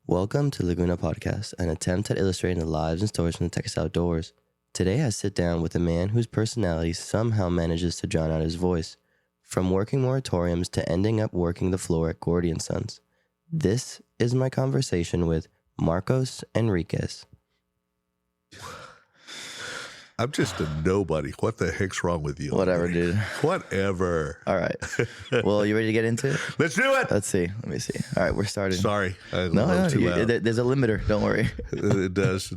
Welcome to Laguna Podcast, an attempt at illustrating the lives and stories from the Texas outdoors. Today I sit down with a man whose personality somehow manages to drown out his voice, from working moratoriums to ending up working the floor at Gordy & Sons. This is my conversation with Marcos Enriquez. I'm just a nobody. What the heck's wrong with you? Whatever, dude. Whatever. All right. Well, you ready to get into it? Let's do it. Let's see. Let me see. All right, we're starting. Sorry. No, Too loud. there's a limiter. Don't worry. It does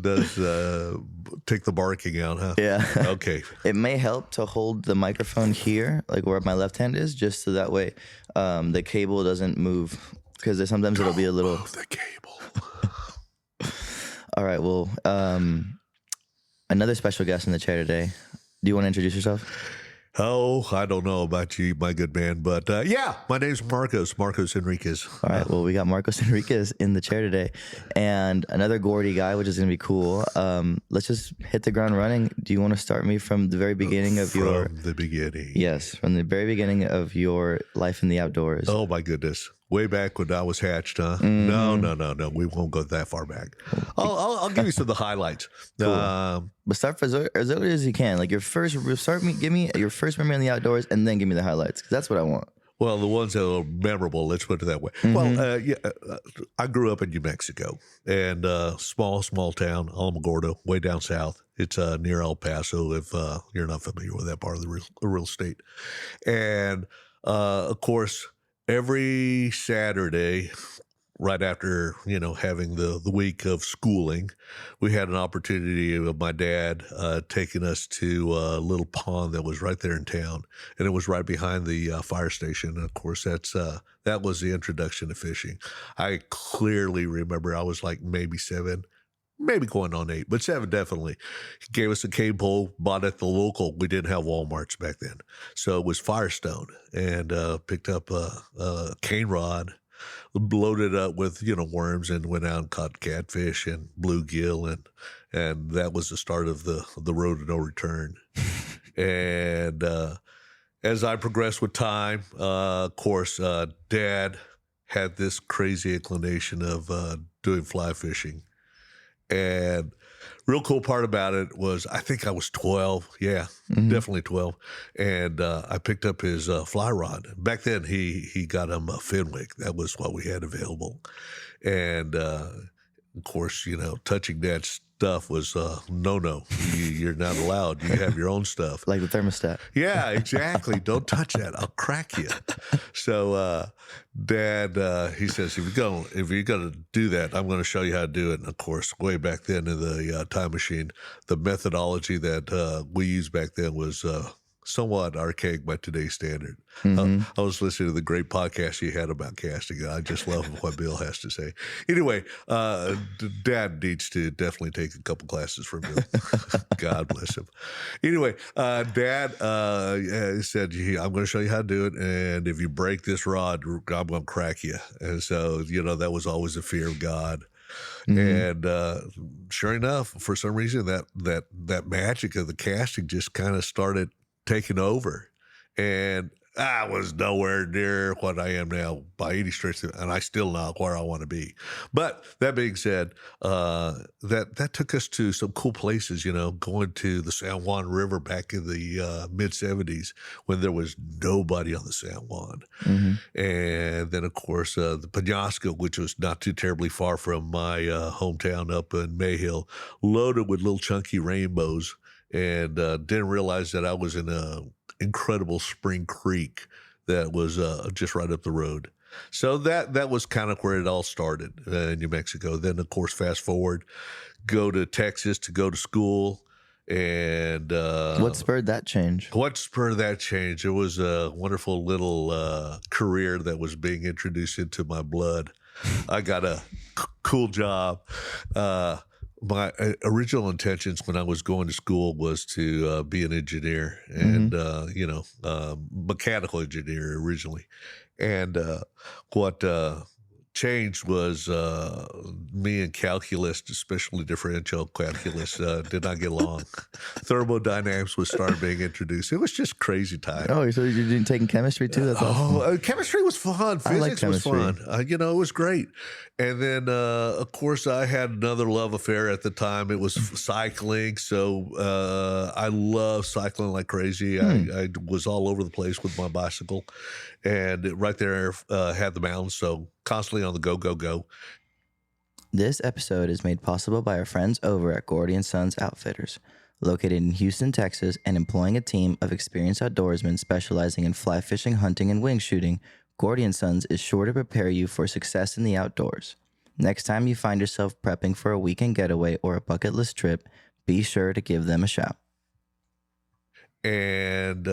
take the barking out, huh? Yeah. Okay. It may help to hold the microphone here, like where my left hand is, just so that way the cable doesn't move. Because sometimes it'll be a little. Move the cable. All right. Well, another special guest in the chair today. Do you want to introduce yourself? Oh, I don't know about you, my good man, but yeah, my name's Marcos Enriquez. All right. Well, we got Marcos Enriquez in the chair today, and another Gordy guy, which is going to be cool. Let's just hit the ground running. Do you want to start me from the very beginning of From the beginning. Yes, from the very beginning of your life in the outdoors. Oh my goodness. Way back when I was hatched, huh? No. We won't go that far back. I'll give you some of the highlights. Cool. But start as early as you can. Like give me your first memory in the outdoors, and then give me the highlights, because that's what I want. Well, the ones that are memorable, let's put it that way. Mm-hmm. Well, I grew up in New Mexico, and small town, Alamogordo, way down south. It's near El Paso, if you're not familiar with that part of the real estate. And, of course, every Saturday, right after, having the week of schooling, we had an opportunity of my dad taking us to a little pond that was right there in town, and it was right behind the fire station. And of course, that was the introduction to fishing. I clearly remember I was like maybe 7, maybe going on 8, but 7 definitely. He gave us a cane pole, bought at the local. We didn't have Walmarts back then, so it was Firestone, and picked up a cane rod, loaded up with worms, and went out and caught catfish and bluegill, and that was the start of the road to no return. And as I progressed with time, of course, Dad had this crazy inclination of doing fly fishing. And real cool part about it was, I think I was 12. Yeah, definitely 12. And I picked up his fly rod. Back then, he got him a Fenwick. That was what we had available. And of course, touching that stuff was no. You're not allowed. You have your own stuff. Like the thermostat. Yeah, exactly. Don't touch that. I'll crack you. So Dad, he says, if you're going to do that, I'm going to show you how to do it. And of course, way back then in the time machine, the methodology that we used back then was somewhat archaic by today's standard. I was listening to the great podcast you had about casting, and I just love what Bill has to say. Anyway, Dad needs to definitely take a couple classes from Bill. God bless him. Anyway, Dad said, I'm going to show you how to do it, and if you break this rod, I'm going to crack you. And so, that was always a fear of God. And sure enough, for some reason, that magic of the casting just kind of started taken over, and I was nowhere near what I am now by any stretch, and I still not where I want to be. But that being said, that took us to some cool places, going to the San Juan River back in the mid-'70s when there was nobody on the San Juan. And then, of course, the Penasco, which was not too terribly far from my hometown up in Mayhill, loaded with little chunky rainbows. And didn't realize that I was in a incredible spring creek that was just right up the road. So that was kind of where it all started in New Mexico. Then, of course, fast forward, go to Texas to go to school. And what spurred that change? It was a wonderful little career that was being introduced into my blood. I got a cool job. My original intentions when I was going to school was to be an engineer and, mechanical engineer originally. And what changed was me and calculus, especially differential calculus, did not get along. Thermodynamics was started being introduced. It was just crazy time. Oh, so you're doing taking chemistry too? That's awesome. Chemistry was fun. I like Physics was chemistry. fun. It was great. And then, of course, I had another love affair at the time. It was cycling. So I love cycling like crazy. I was all over the place with my bicycle. And right there had the mountains. So constantly on the go, go, go. This episode is made possible by our friends over at Gordy & Sons Outfitters, located in Houston, Texas, and employing a team of experienced outdoorsmen specializing in fly fishing, hunting, and wing shooting. Gordy & Sons is sure to prepare you for success in the outdoors. Next time you find yourself prepping for a weekend getaway or a bucket list trip, be sure to give them a shout. And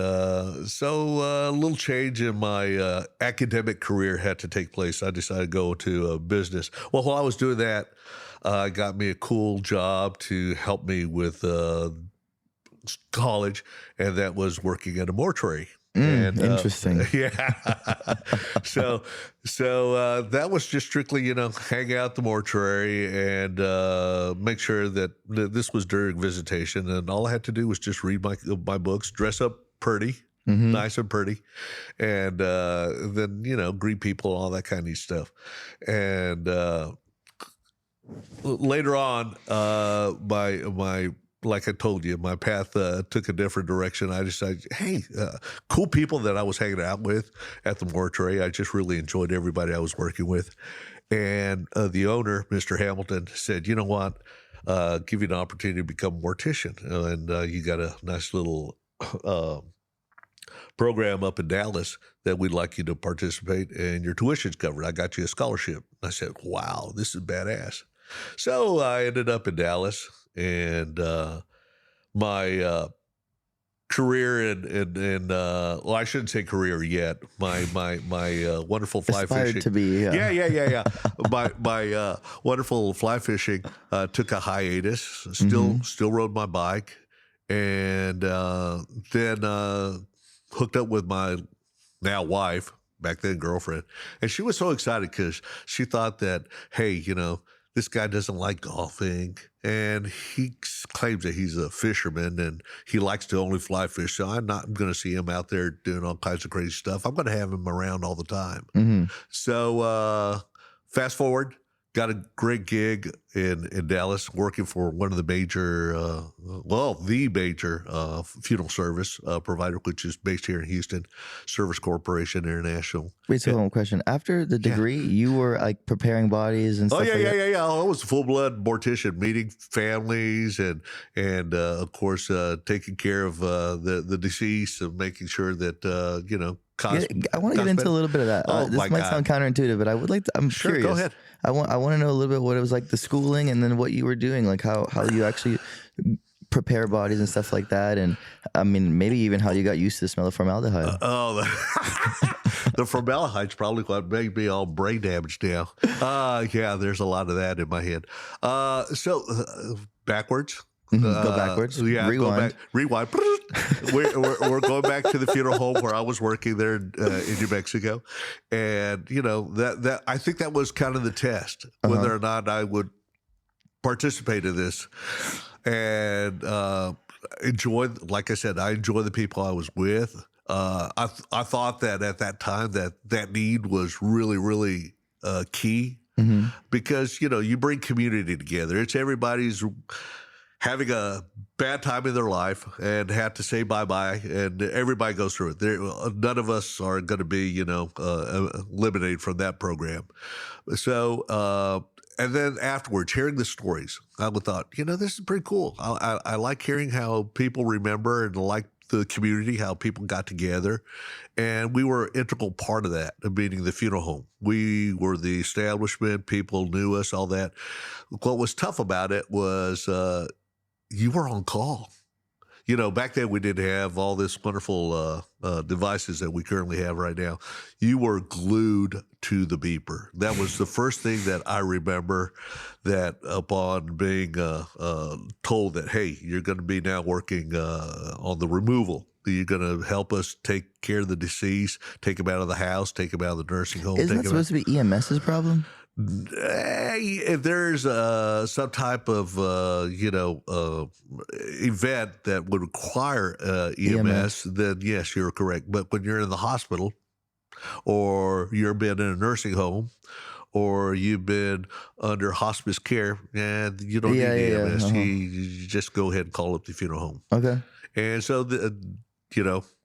so a little change in my academic career had to take place. I decided to go to business. Well, while I was doing that, got me a cool job to help me with college, and that was working at a mortuary. And, interesting. Yeah. so that was just strictly, hang out at the mortuary and make sure that this was during visitation. And all I had to do was just read my books, dress up pretty, nice and pretty, and then, greet people, all that kind of stuff. And later on, my like I told you, my path took a different direction. I decided, hey, cool people that I was hanging out with at the mortuary. I just really enjoyed everybody I was working with. And the owner, Mr. Hamilton, said, you know what, give you an opportunity to become a mortician. And you got a nice little program up in Dallas that we'd like you to participate, and your tuition's covered. I got you a scholarship. I said, wow, this is badass. So I ended up in Dallas. And my career in well, I shouldn't say career yet. My wonderful fly Aspired fishing. to be. Yeah. My wonderful fly fishing took a hiatus. Still rode my bike, and then hooked up with my now wife, back then girlfriend, and she was so excited because she thought that, hey, this guy doesn't like golfing, and he claims that he's a fisherman and he likes to only fly fish. So I'm not going to see him out there doing all kinds of crazy stuff. I'm going to have him around all the time. So fast forward, got a great gig in Dallas, working for one of the major, the major funeral service provider, which is based here in Houston, Service Corporation International. Wait, so one question. After the degree, you were like preparing bodies and stuff. Yeah. I was a full-blood mortician, meeting families and of course taking care of the deceased and making sure that I want to get into a little bit of that. This might sound counterintuitive, but I would like to. I'm curious. Go ahead. I want to know a little bit what it was like, the schooling, and then what you were doing, like how you actually prepare bodies and stuff like that, and I mean maybe even how you got used to the smell of formaldehyde. The formaldehyde's probably what made me all brain damaged now. Yeah, there's a lot of that in my head. So backwards. Go backwards. Yeah, rewind. Rewind. we're going back to the funeral home where I was working there in New Mexico, and that I think that was kind of the test whether or not I would participate in this, and enjoyed. Like I said, I enjoy the people I was with. I thought that at that time that need was really, really key because you bring community together. It's everybody's having a bad time in their life and have to say bye-bye, and everybody goes through it. None of us are going to be, eliminated from that program. So, and then afterwards, hearing the stories, I would thought, this is pretty cool. I like hearing how people remember and like the community, how people got together. And we were an integral part of that, meaning the funeral home. We were the establishment. People knew us, all that. What was tough about it was you were on call. Back then we didn't have all this wonderful devices that we currently have right now. You were glued to the beeper. That was the first thing that I remember, that upon being told that, hey, you're going to be now working on the removal You're going to help us take care of the deceased, take them out of the house, take them out of the nursing home. Isn't that supposed to be EMS's problem? If there's some type of event that would require EMS, then yes, you're correct. But when you're in the hospital, or you've been in a nursing home, or you've been under hospice care, and you don't need EMS. You just go ahead and call up the funeral home. Okay. And so,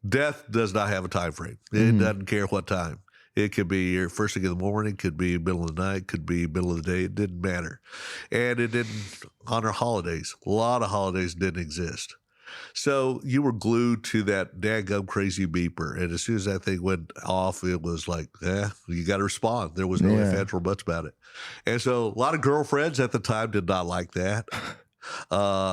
death does not have a time frame. It doesn't care what time. It could be your first thing in the morning, could be middle of the night, could be middle of the day. It didn't matter. And it didn't honor holidays. A lot of holidays didn't exist. So you were glued to that daggum crazy beeper. And as soon as that thing went off, it was like, you got to respond. There was no ifs, ands, or buts about it. And so a lot of girlfriends at the time did not like that.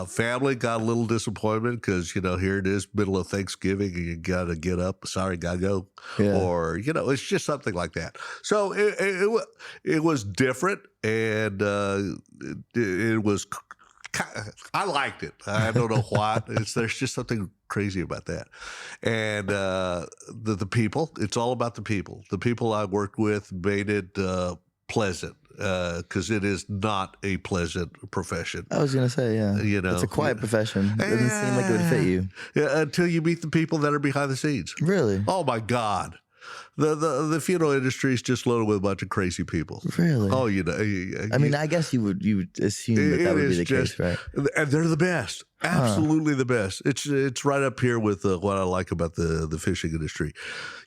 Family got a little disappointment because, here it is, middle of Thanksgiving, and you got to get up. Sorry, got to go. Yeah. Or, it's just something like that. So it was different, and it was, I liked it. I don't know why. There's just something crazy about that. And the people, it's all about the people. The people I worked with made it pleasant. Because it is not a pleasant profession. I was going to say, it's a quiet profession. It doesn't seem like it would fit you. Yeah, until you meet the people that are behind the scenes. Really? Oh my God. The funeral industry is just loaded with a bunch of crazy people. Really? Oh, I guess you would assume that would be the case, right? And they're the best. Absolutely the best. It's right up here with what I like about the fishing industry.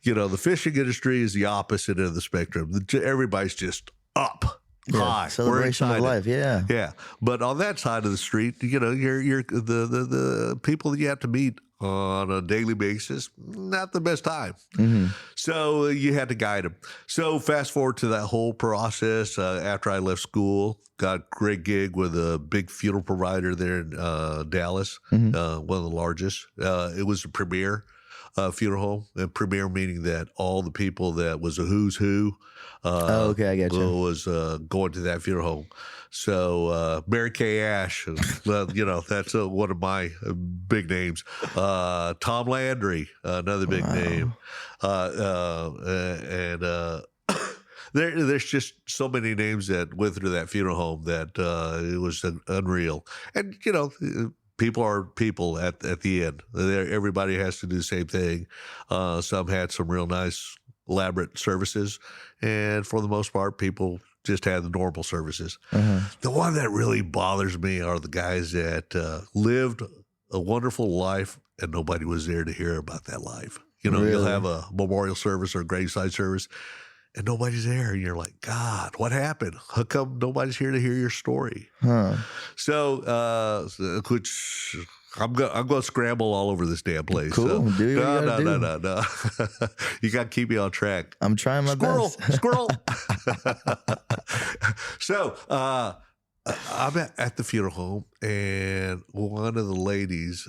The fishing industry is the opposite end of the spectrum. Everybody's just up high, celebration of life. Yeah. But on that side of the street, you're the people that you have to meet on a daily basis, not the best time. So you had to guide them. So fast forward to that whole process. After I left school, got a great gig with a big funeral provider there in Dallas, one of the largest. It was a premier funeral home, and premier meaning that all the people that was a who's who. I get you. Was going to that funeral home. So Mary Kay Ash, that's one of my big names. Tom Landry, another big name. There's just so many names that went through that funeral home that it was unreal. And people are people at the end. Everybody has to do the same thing. Some had some real nice, elaborate services, and for the most part, people just had the normal services. The one that really bothers me are the guys that lived a wonderful life and nobody was there to hear about that life. Really? You'll have a memorial service or a graveside service, and nobody's there. And you're like, God, what happened? How come nobody's here to hear your story? So, which I'm going to scramble all over this damn place. Cool. So, no. You got to keep me on track. I'm trying my best. Squirrel. So, I'm at the funeral home, and one of the ladies,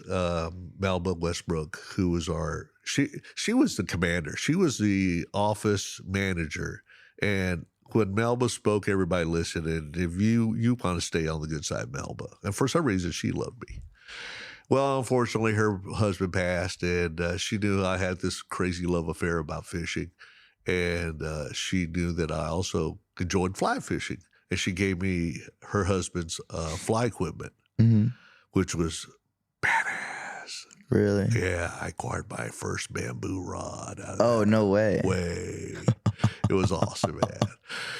Melba Westbrook, who was she was the commander. She was the office manager. And when Melba spoke, everybody listened. And if you want to stay on the good side, Melba. And for some reason, she loved me. Well, unfortunately, her husband passed, and she knew I had this crazy love affair about fishing. And she knew that I also enjoyed fly fishing. And she gave me her husband's fly equipment, which was badass. Really? Yeah, I acquired my first bamboo rod. No way. It was awesome, man.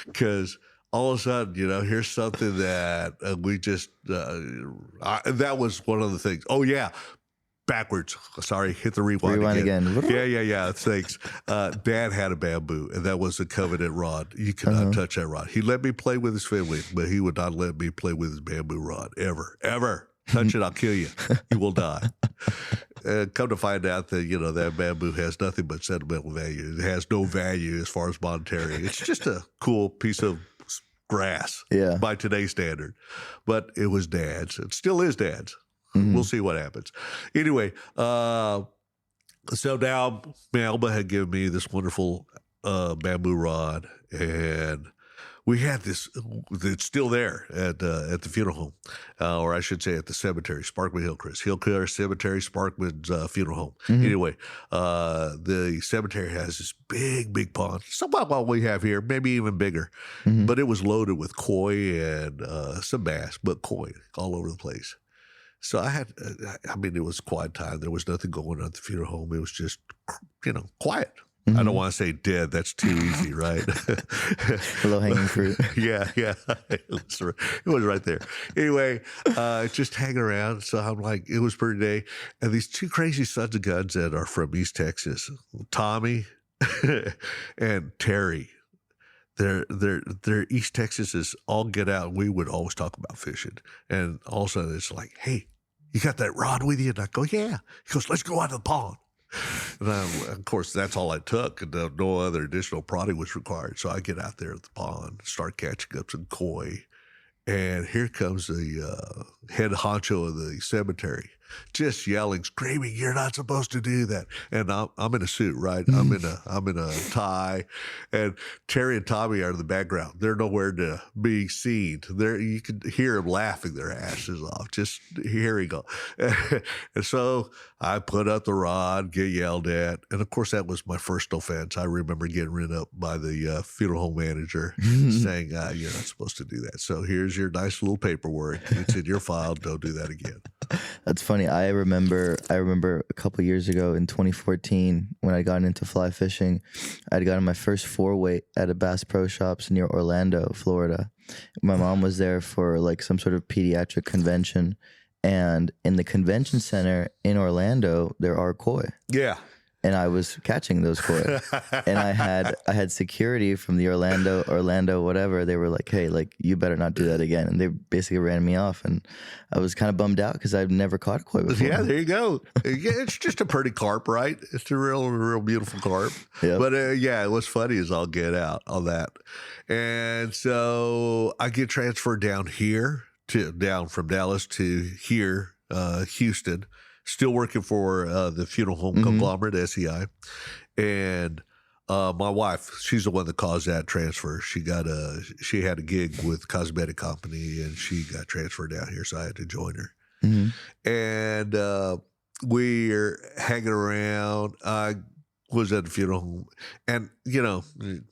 Because all of a sudden, here's something that we just, that was one of the things. Oh, yeah. Backwards. Sorry, hit the rewind again. Yeah. Thanks. Dad had a bamboo, and that was a covenant rod. You cannot touch that rod. He let me play with his family, but he would not let me play with his bamboo rod ever. Touch it, I'll kill you. You will die. Come to find out that, that bamboo has nothing but sentimental value. It has no value as far as monetary. It's just a cool piece of grass by today's standard. But it was Dad's. It still is Dad's. We'll see what happens. Anyway, so now Melba had given me this wonderful bamboo rod, and we had this. It's still there at the funeral home, or I should say at the cemetery, Sparkman Hillcrest Cemetery, Sparkman's funeral home. Anyway, the cemetery has this big pond, somewhat what we have here, maybe even bigger, but it was loaded with koi and some bass, but koi all over the place. So I mean, it was quiet time. There was nothing going on at the funeral home. It was just, quiet. I don't want to say dead. That's too easy, right? Low hanging fruit. Yeah. It was right there. Anyway, just hanging around. So I'm like, it was pretty day. And these two crazy sons of guns that are from East Texas, Tommy and Terry. They're East Texas is all get out. We would always talk about fishing. And all of a sudden it's like, hey, you got that rod with you? And I go, yeah. He goes, let's go out to the pond. And of course, that's all I took. And no other additional product was required. So I get out there at the pond, start catching up some koi. And here comes the head honcho of the cemetery, just yelling, screaming, "You're not supposed to do that!" And I'm in a suit, right? I'm in a tie, and Terry and Tommy are in the background. They're nowhere to be seen. You can hear them laughing their asses off, just hearing them. And so I put up the rod, get yelled at, and of course that was my first offense. I remember getting written up by the funeral home manager, saying, "You're not supposed to do that. So here's your nice little paperwork. It's in your file. Don't do that again." That's funny. I remember a couple years ago in 2014 when I got into fly fishing, I'd gotten my first 4-weight at a Bass Pro Shops near Orlando, Florida. My mom was there for like some sort of pediatric convention, and in the convention center in Orlando there are koi. Yeah. And I was catching those koi, and I had security from the Orlando whatever. They were like, "Hey, like you better not do that again." And they basically ran me off, and I was kind of bummed out because I've never caught a koi before. Yeah, there you go. Yeah, it's just a pretty carp, right? It's a real beautiful carp. Yep. But yeah, what's funny is I'll get out on that, and so I get transferred down from Dallas to here, Houston. Still working for the funeral home conglomerate, SEI. And my wife, she's the one that caused that transfer. She had a gig with a cosmetic company, and she got transferred down here, so I had to join her. And we're hanging around. I was at the funeral home. And,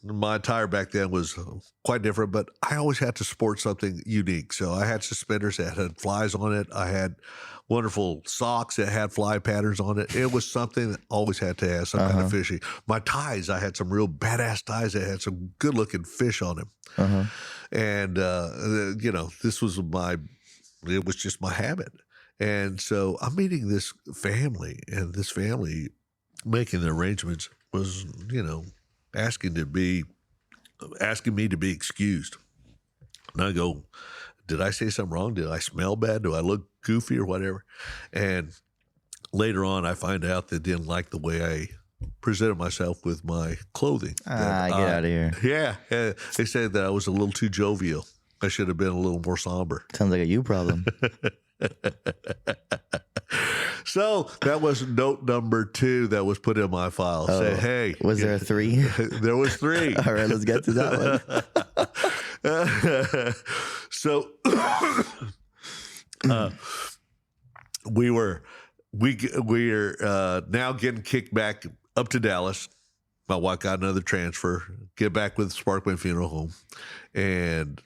my attire back then was quite different, but I always had to sport something unique. So I had suspenders that had flies on it. I had wonderful socks that had fly patterns on it. It was something that always had to have some kind of fishing. My ties, I had some real badass ties that had some good looking fish on them. And, this was it was just my habit. And so I'm meeting this family, and this family making the arrangements was, asking me to be excused. And I go, did I say something wrong? Did I smell bad? Do I look goofy or whatever? And later on, I find out they didn't like the way I presented myself with my clothing. Get out of here. Yeah. They said that I was a little too jovial. I should have been a little more somber. Sounds like a you problem. So that was note number 2 that was put in my file. Say, hey. Was there a 3? There was 3. All right, let's get to that one. So we're now getting kicked back up to Dallas. My wife got another transfer, get back with Sparkman Funeral Home. And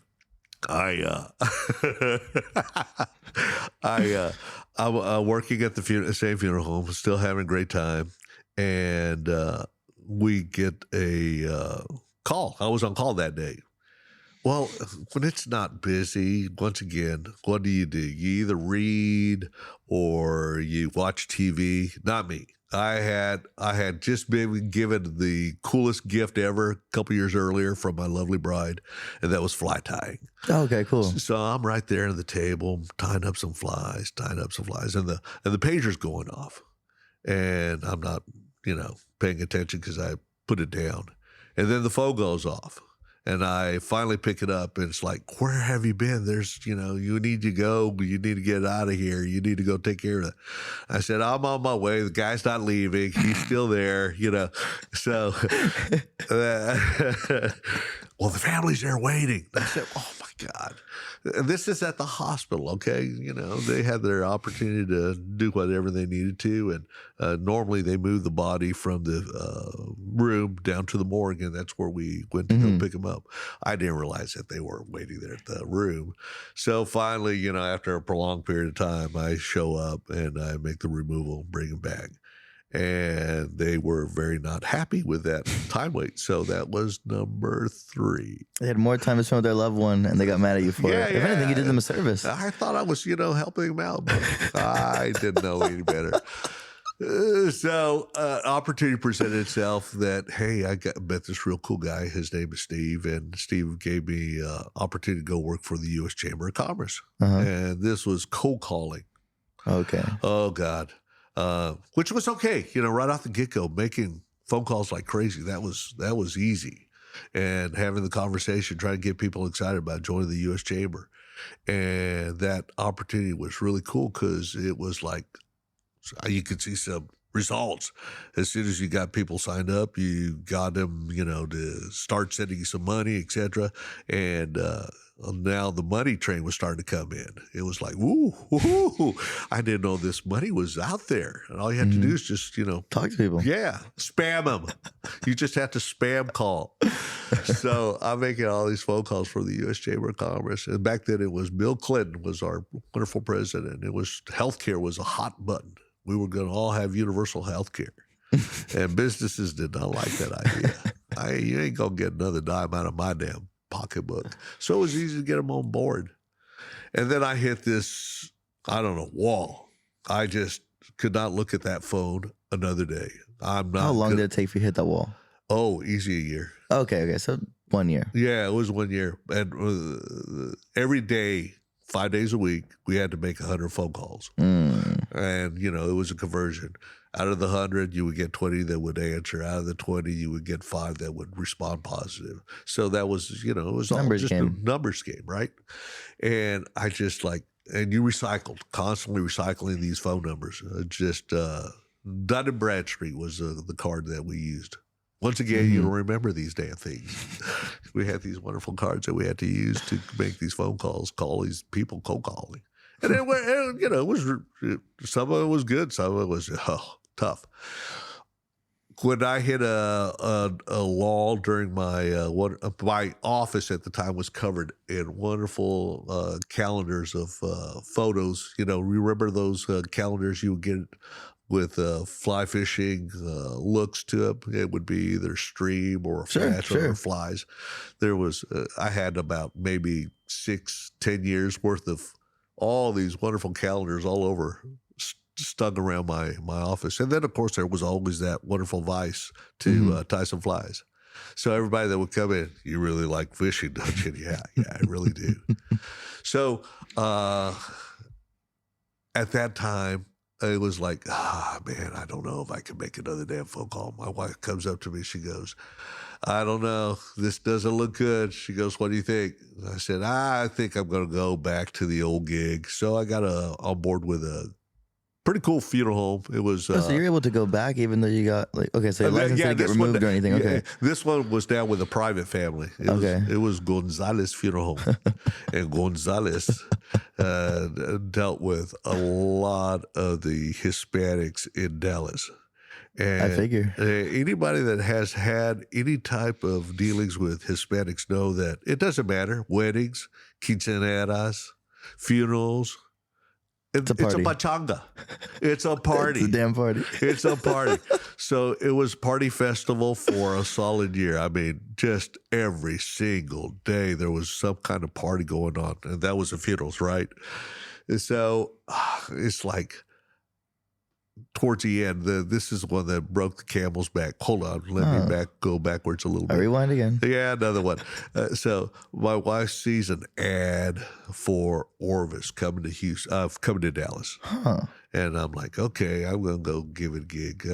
I'm working at the same funeral home, still having a great time. And we get a call. I was on call that day. Well, when it's not busy, once again, what do? You either read or you watch TV. Not me. I had just been given the coolest gift ever a couple years earlier from my lovely bride, and that was fly tying. Okay, cool. So I'm right there at the table, tying up some flies, and the pager's going off, and I'm not, paying attention because I put it down, and then the phone goes off. And I finally pick it up, and it's like, where have you been? There's, you need to go. You need to get out of here. You need to go take care of it. I said, I'm on my way. The guy's not leaving. He's still there, So well, the family's there waiting. I said, oh my God. And this is at the hospital, okay? You know, they had their opportunity to do whatever they needed to. And normally they move the body from the room down to the morgue, and that's where we went to go pick them up. I didn't realize that they were waiting there at the room. So finally, you know, after a prolonged period of time, I show up and I make the removal, bring them back. And they were very not happy with that time wait. So that was number 3. They had more time to spend with their loved one, and they got mad at you for it. If anything, you did them a service. I thought I was, you know, helping them out, but I didn't know any better. So opportunity presented itself that, hey, met this real cool guy. His name is Steve, and Steve gave me opportunity to go work for the U.S. Chamber of Commerce. And this was cold calling. Okay. Oh, God. Which was okay, you know, right off the get-go, making phone calls like crazy. That was easy. And having the conversation, trying to get people excited about joining the U.S. Chamber. And that opportunity was really cool because it was like, you could see some results. As soon as you got people signed up, you got them, you know, to start sending you some money, etc. And now the money train was starting to come in. It was like, woo, I didn't know this money was out there. And all you had to do is just, you know, talk to people. Yeah, spam them. You just have to spam call. So I'm making all these phone calls for the U.S. Chamber of Commerce. And back then it was Bill Clinton was our wonderful president. It was healthcare was a hot button. We were going to all have universal health care. And businesses did not like that idea. You ain't going to get another dime out of my damn pocketbook. So it was easy to get them on board. And then I hit this, I don't know, wall. I just could not look at that phone another day. I'm not. How long did it take for you to hit that wall? Oh, easy a year. Okay. So 1 year. Yeah, it was 1 year. And every day, 5 days a week, we had to make 100 phone calls. And, you know, it was a conversion. Out of the 100, you would get 20 that would answer. Out of the 20, you would get 5 that would respond positive. So that was, you know, it was all just a numbers game, right? And I just and you constantly recycling these phone numbers. Just Dun and Bradstreet was the card that we used. Once again, you don't remember these damn things. We had these wonderful cards that we had to use to make these phone calls, call these people cold calling. And you know, it was, some of it was good, some of it was tough. When I hit a lull during my office at the time was covered in wonderful calendars of photos. You know, remember those calendars you would get with fly fishing looks to it? It would be either stream or flash or flies. There was, I had about maybe 6-10 years worth of all these wonderful calendars all over, stuck around my office. And then, of course, there was always that wonderful vise to tie some flies. So everybody that would come in, you really like fishing, don't you? Yeah, I really do. So at that time, it was like, man, I don't know if I can make another damn phone call. My wife comes up to me. She goes, I don't know. This doesn't look good. She goes, what do you think? I said, I think I'm going to go back to the old gig. So I got on board with a pretty cool funeral home. It was. So you're able to go back even though you got so your license didn't get removed or anything. Okay. Yeah, this one was down with a private family. It was Gonzalez Funeral Home. And Gonzalez dealt with a lot of the Hispanics in Dallas. And I figure. Anybody that has had any type of dealings with Hispanics know that it doesn't matter. Weddings, quinceañeras, funerals. It's a pachanga. It's a party. It's a damn party. It's a party. So it was party festival for a solid year. I mean, just every single day there was some kind of party going on. And that was the funerals, right? And so it's like towards the end, this is one that broke the camel's back. Hold on. Let me go backwards a little bit. Rewind again. Yeah, another one. So my wife sees an ad for Orvis coming to Dallas. And I'm like, okay, I'm going to go give it a gig.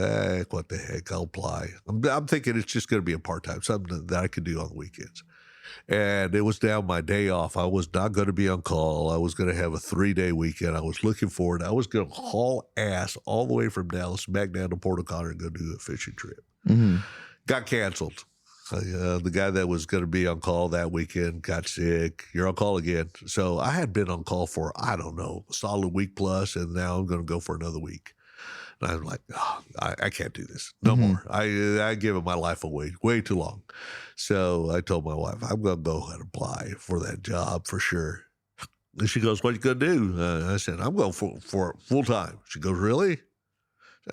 What the heck? I'll apply. I'm thinking it's just going to be a part-time, something that I could do on the weekends. And it was down my day off. I was not going to be on call. I was going to have a 3-day weekend. I was looking forward. I was going to haul ass all the way from Dallas back down to Port O'Connor and go do a fishing trip. Got canceled. The guy that was going to be on call that weekend got sick. You're on call again. So I had been on call for, I don't know, a solid week plus, and now I'm going to go for another week. And I'm like, oh, I can't do this no more. I given my life away way too long. So I told my wife, I'm going to go ahead and apply for that job for sure. And she goes, what are you going to do? I said, I'm going for full time. She goes, really?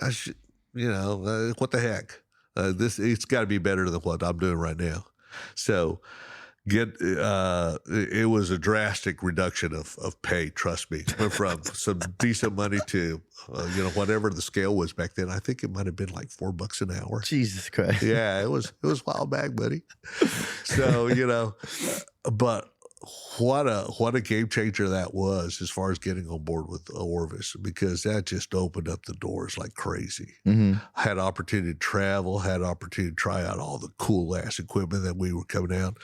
What the heck? It's got to be better than what I'm doing right now. So it was a drastic reduction of pay. Trust me, went from some decent money to whatever the scale was back then. I think it might have been like $4 an hour. Jesus Christ. Yeah, it was a while back, buddy. So but what a game changer that was as far as getting on board with Orvis, because that just opened up the doors like crazy. I had opportunity to travel, had opportunity to try out all the cool ass equipment that we were coming out.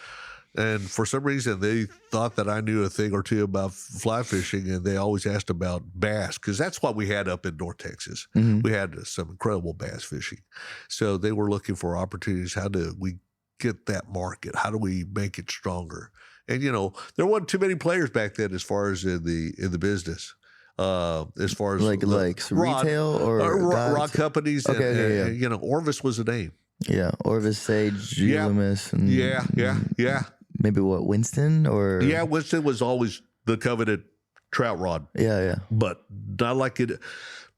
And for some reason, they thought that I knew a thing or two about fly fishing, and they always asked about bass, because that's what we had up in North Texas. We had some incredible bass fishing. So they were looking for opportunities. How do we get that market? How do we make it stronger? And, there wasn't too many players back then as far as in the business. As far as like retail or rod companies. Okay, and, Orvis was a name. Yeah, Orvis, Sage, Loomis. And Yeah. Maybe what, Winston or? Yeah, Winston was always the coveted trout rod. Yeah. But not like it.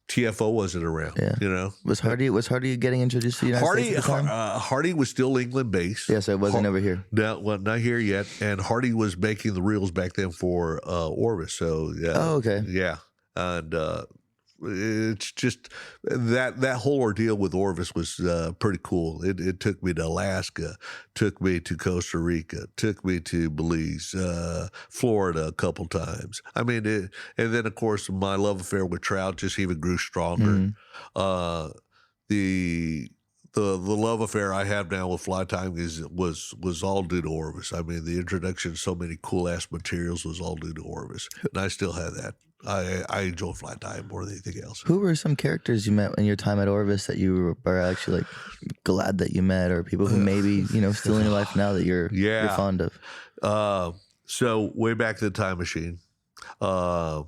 TFO wasn't around. Yeah. Was Hardy getting introduced to the United States at the time? Hardy was still England based. Yeah, so it wasn't over here. No, well, not here yet. And Hardy was making the reels back then for Orvis. So yeah. Oh, okay. Yeah, and it's just that whole ordeal with Orvis was pretty cool. It took me to Alaska, took me to Costa Rica, took me to Belize, Florida a couple times. I mean, and then of course my love affair with trout just even grew stronger. The love affair I have now with fly tying was all due to Orvis. I mean, the introduction of so many cool ass materials was all due to Orvis, and I still have that. I enjoy fly tying more than anything else. Who were some characters you met in your time at Orvis that you are actually like glad that you met, or people who maybe still in your life now that you're fond of? So way back in the time machine, the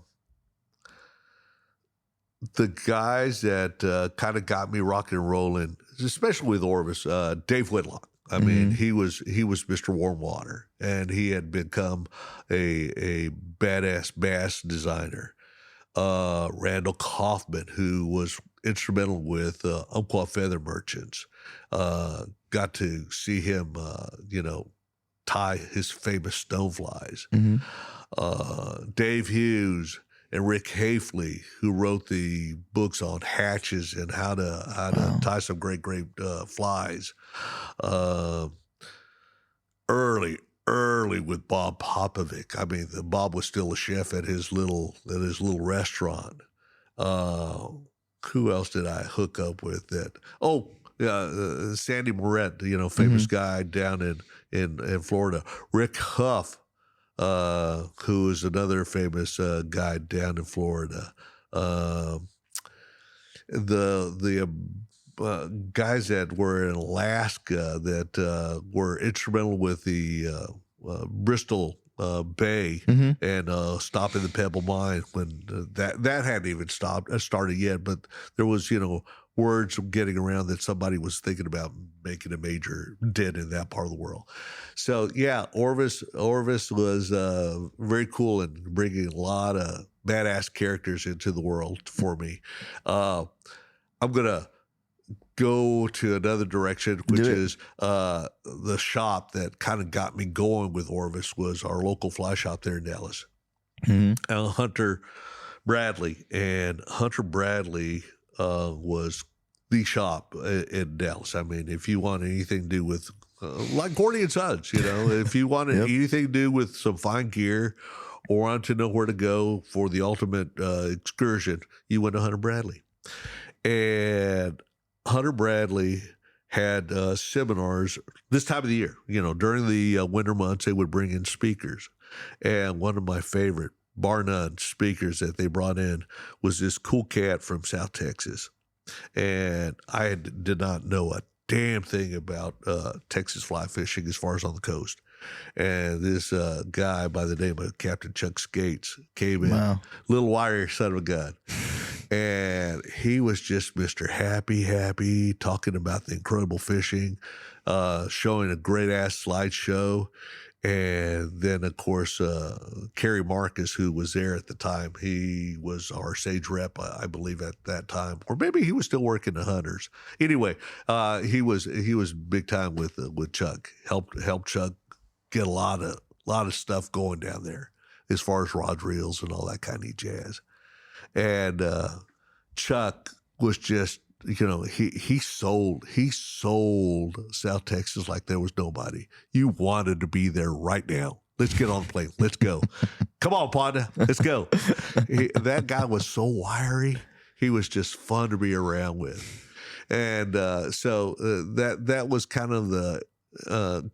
guys that kind of got me rocking and rolling, especially with Orvis, Dave Whitlock. I mean, he was Mr. Warm Water, and he had become a badass bass designer. Randall Kaufman, who was instrumental with Umpqua Feather Merchants, got to see him, tie his famous stoneflies. Dave Hughes and Rick Hafley, who wrote the books on hatches and how to tie some great flies. Early with Bob Popovic. I mean, Bob was still a chef at his little restaurant. Who else did I hook up with that? Oh, Sandy Moret, famous guy down in Florida. Rick Huff, who is another famous guy down in Florida. The guys that were in Alaska that were instrumental with the Bristol Bay and stopping the Pebble Mine when that hadn't even started yet, but there was words getting around that somebody was thinking about making a major dent in that part of the world. So yeah, Orvis was very cool in bringing a lot of badass characters into the world for me. I'm gonna go to another direction, which is the shop that kind of got me going with Orvis was our local fly shop there in Dallas. Hunter Bradley. And Hunter Bradley was the shop in Dallas. I mean, if you want anything to do with, like Gordy and Sons, if you want anything to do with some fine gear or want to know where to go for the ultimate excursion, you went to Hunter Bradley. And Hunter Bradley had seminars this time of the year. During the winter months, they would bring in speakers. And one of my favorite, bar none, speakers that they brought in was this cool cat from South Texas. And I did not know a damn thing about Texas fly fishing as far as on the coast. And this guy by the name of Captain Chuck Skates came in, Wow. little wiry son of a gun. And he was just Mr. Happy, talking about the incredible fishing, showing a great-ass slideshow. And then, of course, Kerry Marcus, who was there at the time, he was our sage rep, I believe, at that time. Or maybe he was still working the hunters. Anyway, he was big time with Chuck, helped Chuck get a lot of stuff going down there as far as rod reels and all that kind of jazz. And Chuck was just, he sold South Texas like there was nobody. You wanted to be there right now. Let's get on the plane. Let's go. Come on, partner. Let's go. That guy was so wiry. He was just fun to be around with. And so that was kind of the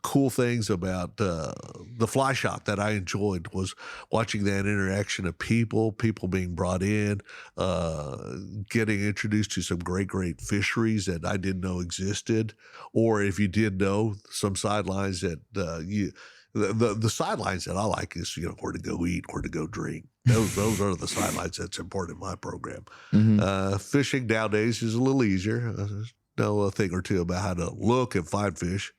cool things about the fly shop that I enjoyed, was watching that interaction of people being brought in, getting introduced to some great fisheries that I didn't know existed, or if you did know, some sidelines that the sidelines that I like is, where to go eat, where to go drink. Those are the sidelines that's important in my program. Mm-hmm. Fishing nowadays is a little easier. Know a thing or two about how to look and find fish.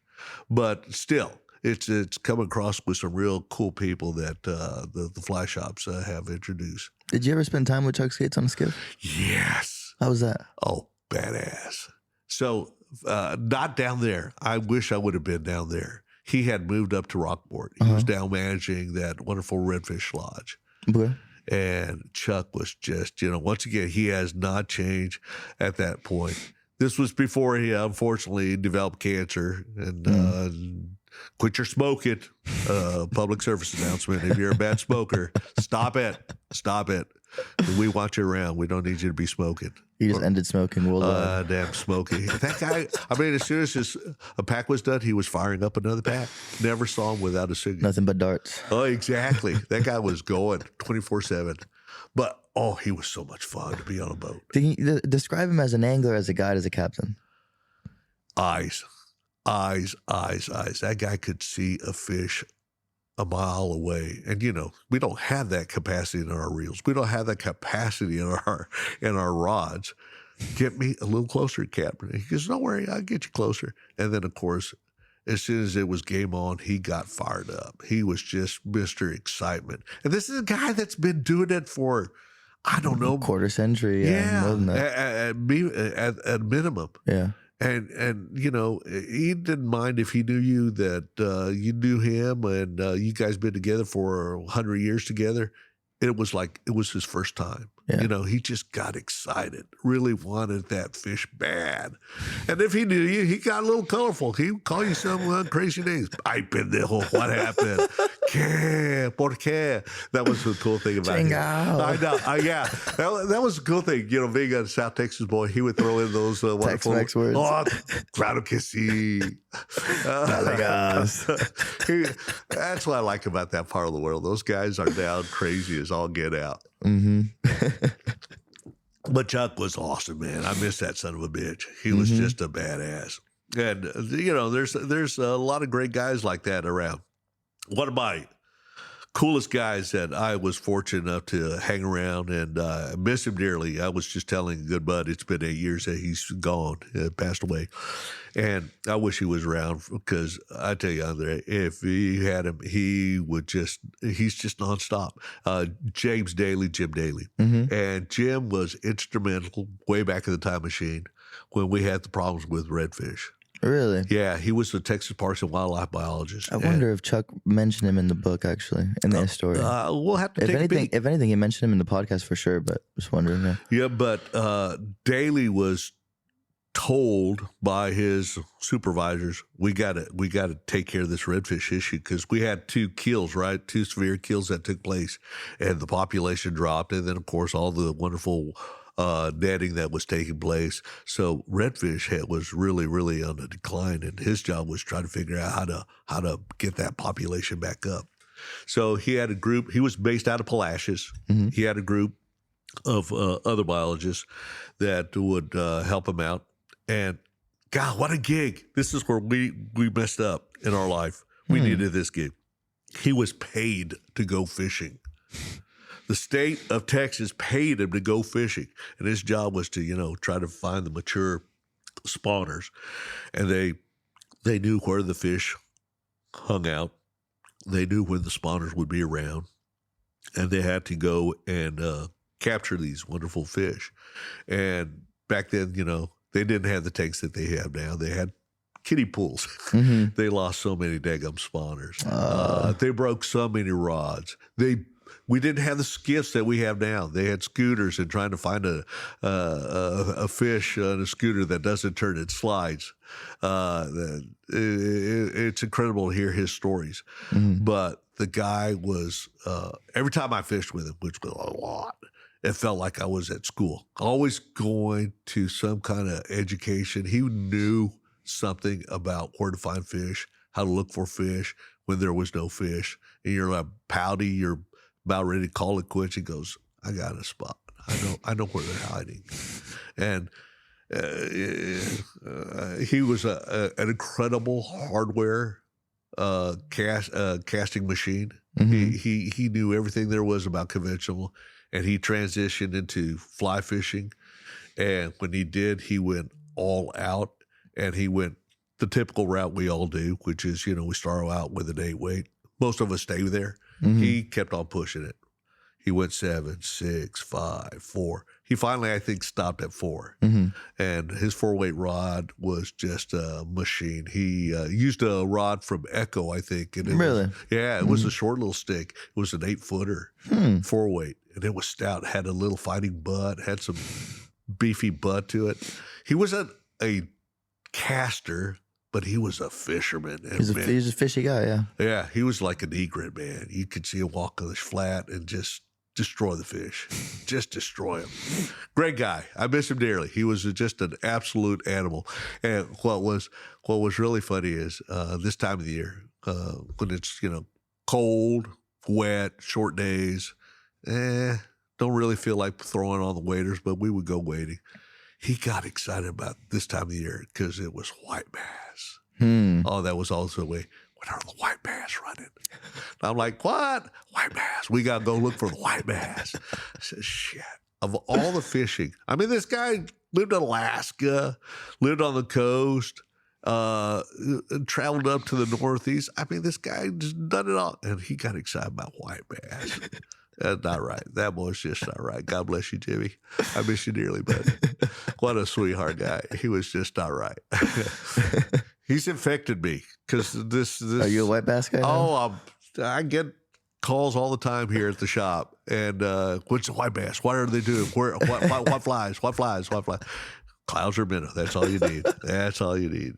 But still, it's come across with some real cool people that the fly shops have introduced. Did you ever spend time with Chuck Skates on a skiff? Yes. How was that? Oh, badass. So not down there. I wish I would have been down there. He had moved up to Rockport. He was down managing that wonderful redfish lodge. Okay. And Chuck was just, once again, he has not changed at that point. This was before he unfortunately developed cancer and quit your smoking. Public service announcement. If you're a bad smoker, stop it. Stop it. We want you around. We don't need you to be smoking. He just ended smoking worldwide. Damn smoky. That guy, as soon as a pack was done, he was firing up another pack. Never saw him without a cigarette. Nothing but darts. Oh, exactly. That guy was going 24/7. But, he was so much fun to be on a boat. Describe him as an angler, as a guide, as a captain. Eyes. That guy could see a fish a mile away. And, we don't have that capacity in our reels. We don't have that capacity in our rods. Get me a little closer, Captain. He goes, don't worry, I'll get you closer. And then, of course, as soon as it was game on, he got fired up. He was just Mr. Excitement. And this is a guy that's been doing it for, I don't know, quarter century. Yeah, more than that. At minimum. Yeah. And he didn't mind if he knew you, that you knew him, and you guys been together for 100 years together. It was like it was his first time. Yeah. He just got excited, really wanted that fish bad. And if he knew you, he got a little colorful. He would call you some crazy names. Ay, pendejo, what happened? ¿Qué? ¿Por qué? That was the cool thing about him. I know. Yeah. That was the cool thing. Being a South Texas boy, he would throw in those wonderful Tex-Mex words. Oh, claro que sí. That's what I like about that part of the world. Those guys are down crazy as all get out. Mm-hmm. But Chuck was awesome, man. I miss that son of a bitch. He was just a badass. And, there's a lot of great guys like that around. One of my coolest guys that I was fortunate enough to hang around, and I miss him dearly. I was just telling a good bud, it's been 8 years that he's gone, passed away. And I wish he was around, because I tell you, Andre, if he had him, he's just nonstop. Jim Daly. Mm-hmm. And Jim was instrumental way back in the time machine when we had the problems with redfish. Really? Yeah, he was the Texas Parks and Wildlife biologist. I wonder if Chuck mentioned him in the book, actually, in the story. We'll have to if take anything, a peek. If anything, he mentioned him in the podcast for sure, but just wondering. Yeah. Yeah, but Daly was told by his supervisors, we got to take care of this redfish issue, because we had 2 kills, right? 2 severe kills that took place, and the population dropped, and then of course all the wonderful netting that was taking place. So redfish was really, really on the decline, and his job was trying to figure out how to get that population back up. So he had a group. He was based out of Palacios. Mm-hmm. He had a group of other biologists that would help him out. And God, what a gig. This is where we messed up in our life. We needed this gig. He was paid to go fishing. The state of Texas paid him to go fishing. And his job was to, try to find the mature spawners. And they knew where the fish hung out. They knew when the spawners would be around. And they had to go and capture these wonderful fish. And back then, they didn't have the tanks that they have now. They had kiddie pools. They lost so many daggum spawners. They broke so many rods. We didn't have the skiffs that we have now. They had scooters, and trying to find a fish on a scooter that doesn't turn, it slides. It's incredible to hear his stories. But the guy was, every time I fished with him, which was a lot, it felt like I was at school, always going to some kind of education. He knew something about where to find fish, how to look for fish when there was no fish. And you're like pouty, you're about ready to call it quits. He goes, I got a spot. I know where they're hiding. And he was an incredible hardware casting machine. He knew everything there was about conventional, and he transitioned into fly fishing. And when he did, he went all out, and he went the typical route we all do, which is, we start out with an 8 weight. Most of us stay there. He kept on pushing it. He went 7, 6, 5, 4. He finally, I think, stopped at 4. And his 4-weight rod was just a machine. He used a rod from Echo, I think. And it was a short little stick. It was an 8-footer, 4-weight. And it was stout. Had a little fighting butt. Had some beefy butt to it. He wasn't a caster, but he was a fisherman. He's a fishy guy, yeah. Yeah, he was like an egret, man. You could see him walk on this flat and just destroy the fish. Just destroy him. Great guy. I miss him dearly. He was just an absolute animal. And what was really funny is this time of the year, when it's, cold, wet, short days, don't really feel like throwing on the waders, but we would go wading. He got excited about this time of the year because it was white bass. Oh, that was also a way. When are the white bass running? And I'm like, what? White bass. We got to go look for the white bass. I said, shit. Of all the fishing, I mean, this guy lived in Alaska, lived on the coast, traveled up to the Northeast. I mean, this guy just done it all. And he got excited about white bass. That's not right. That boy's just not right. God bless you, Jimmy. I miss you dearly, bud. What a sweetheart guy. He was just not right. He's infected me because this. Are you a white bass guy now? Oh, I get calls all the time here at the shop. And what's the white bass? What are they doing? What flies? What flies? What flies? Clouds or minnow. That's all you need. That's all you need.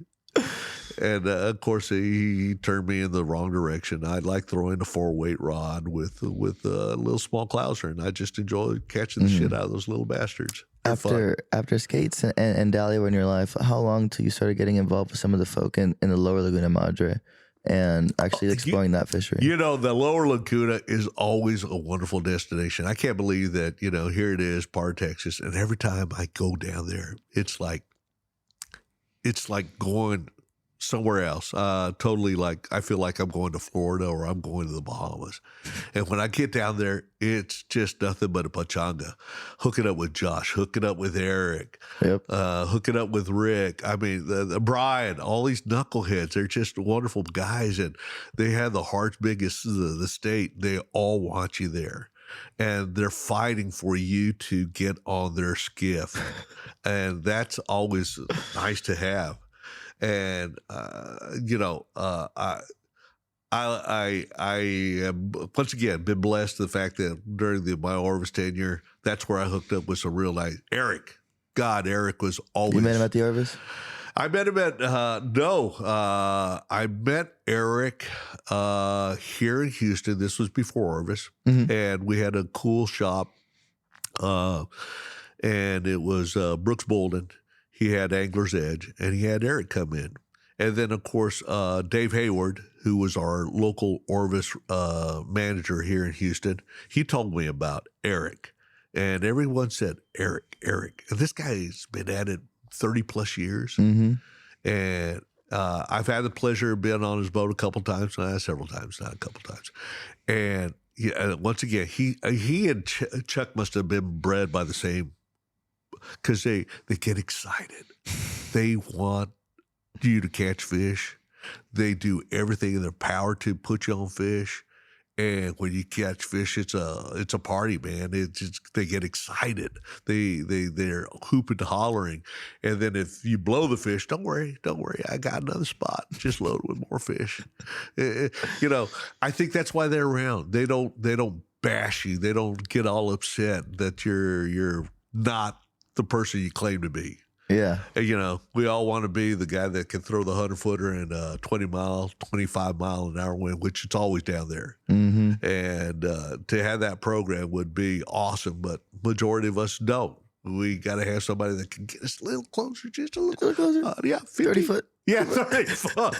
And of course, he turned me in the wrong direction. I like throwing a 4-weight rod with a little small clouser, and I just enjoy catching the shit out of those little bastards. After skates and Dahlia in your life, how long till you started getting involved with some of the folk in the lower Laguna Madre and actually exploring that fishery? The lower Laguna is always a wonderful destination. I can't believe that, here it is, Par, Texas, and every time I go down there, it's like going somewhere else. Totally like, I feel like I'm going to Florida or I'm going to the Bahamas. And when I get down there, it's just nothing but a pachanga. Hooking up with Josh, hooking up with Eric, hooking up with Rick. I mean, the Brian, all these knuckleheads, they're just wonderful guys. And they have the hearts biggest the state. They all want you there. And they're fighting for you to get on their skiff. And that's always nice to have. And I am once again been blessed to the fact that during my Orvis tenure, that's where I hooked up with some real nice Eric. God, Eric was always. You met him at the Orvis? I met him at I met Eric here in Houston. This was before Orvis, and we had a cool shop, and it was Brooks Bolden. He had Angler's Edge, and he had Eric come in. And then, of course, Dave Hayward, who was our local Orvis manager here in Houston, he told me about Eric. And everyone said, Eric. And this guy's been at it 30-plus years. And I've had the pleasure of being on his boat a couple times, several times, not a couple times. And once again, he and Chuck must have been bred by the same, because they get excited. They want you to catch fish. They do everything in their power to put you on fish. And when you catch fish, it's a party, man. They get excited. They're hooping and hollering. And then if you blow the fish, don't worry. I got another spot. Just load it with more fish. I think that's why they're around. They don't bash you. They don't get all upset that you're not the person you claim to be. Yeah. And, we all want to be the guy that can throw the 100-footer in 25 mile an hour wind, which it's always down there. Mm-hmm. And to have that program would be awesome, but majority of us don't. We got to have somebody that can get us a little closer, just a little closer. 30 foot. Yeah, 30 foot.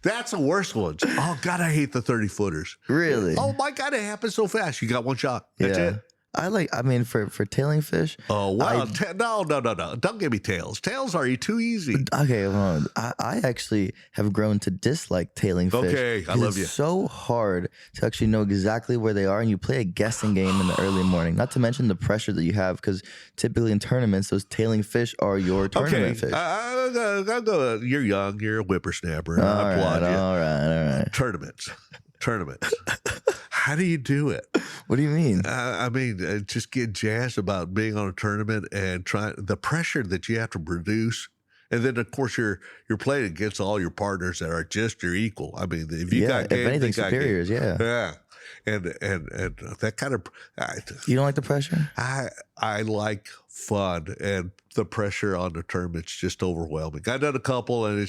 That's the worst ones. Oh, God, I hate the 30-footers. Really? Oh, my God, it happens so fast. You got one shot. That's it. For tailing fish. Oh, wow. No. Don't give me tails. Tails are too easy. Okay, hold on. I actually have grown to dislike tailing fish. Okay, I love you. It's so hard to actually know exactly where they are, and you play a guessing game in the early morning. Not to mention the pressure that you have, because typically in tournaments, those tailing fish are your tournament fish. You're young. You're a whippersnapper. I applaud you. All right. Tournaments. How do you do it? What do you mean? Just get jazzed about being on a tournament and trying the pressure that you have to produce. And then, of course, you're playing against all your partners that are just your equal. I mean, if you got game, if anything, superiors, yeah. And that kind of you don't like the pressure? I like fun, and the pressure on the tournament's just overwhelming. I've done a couple, and it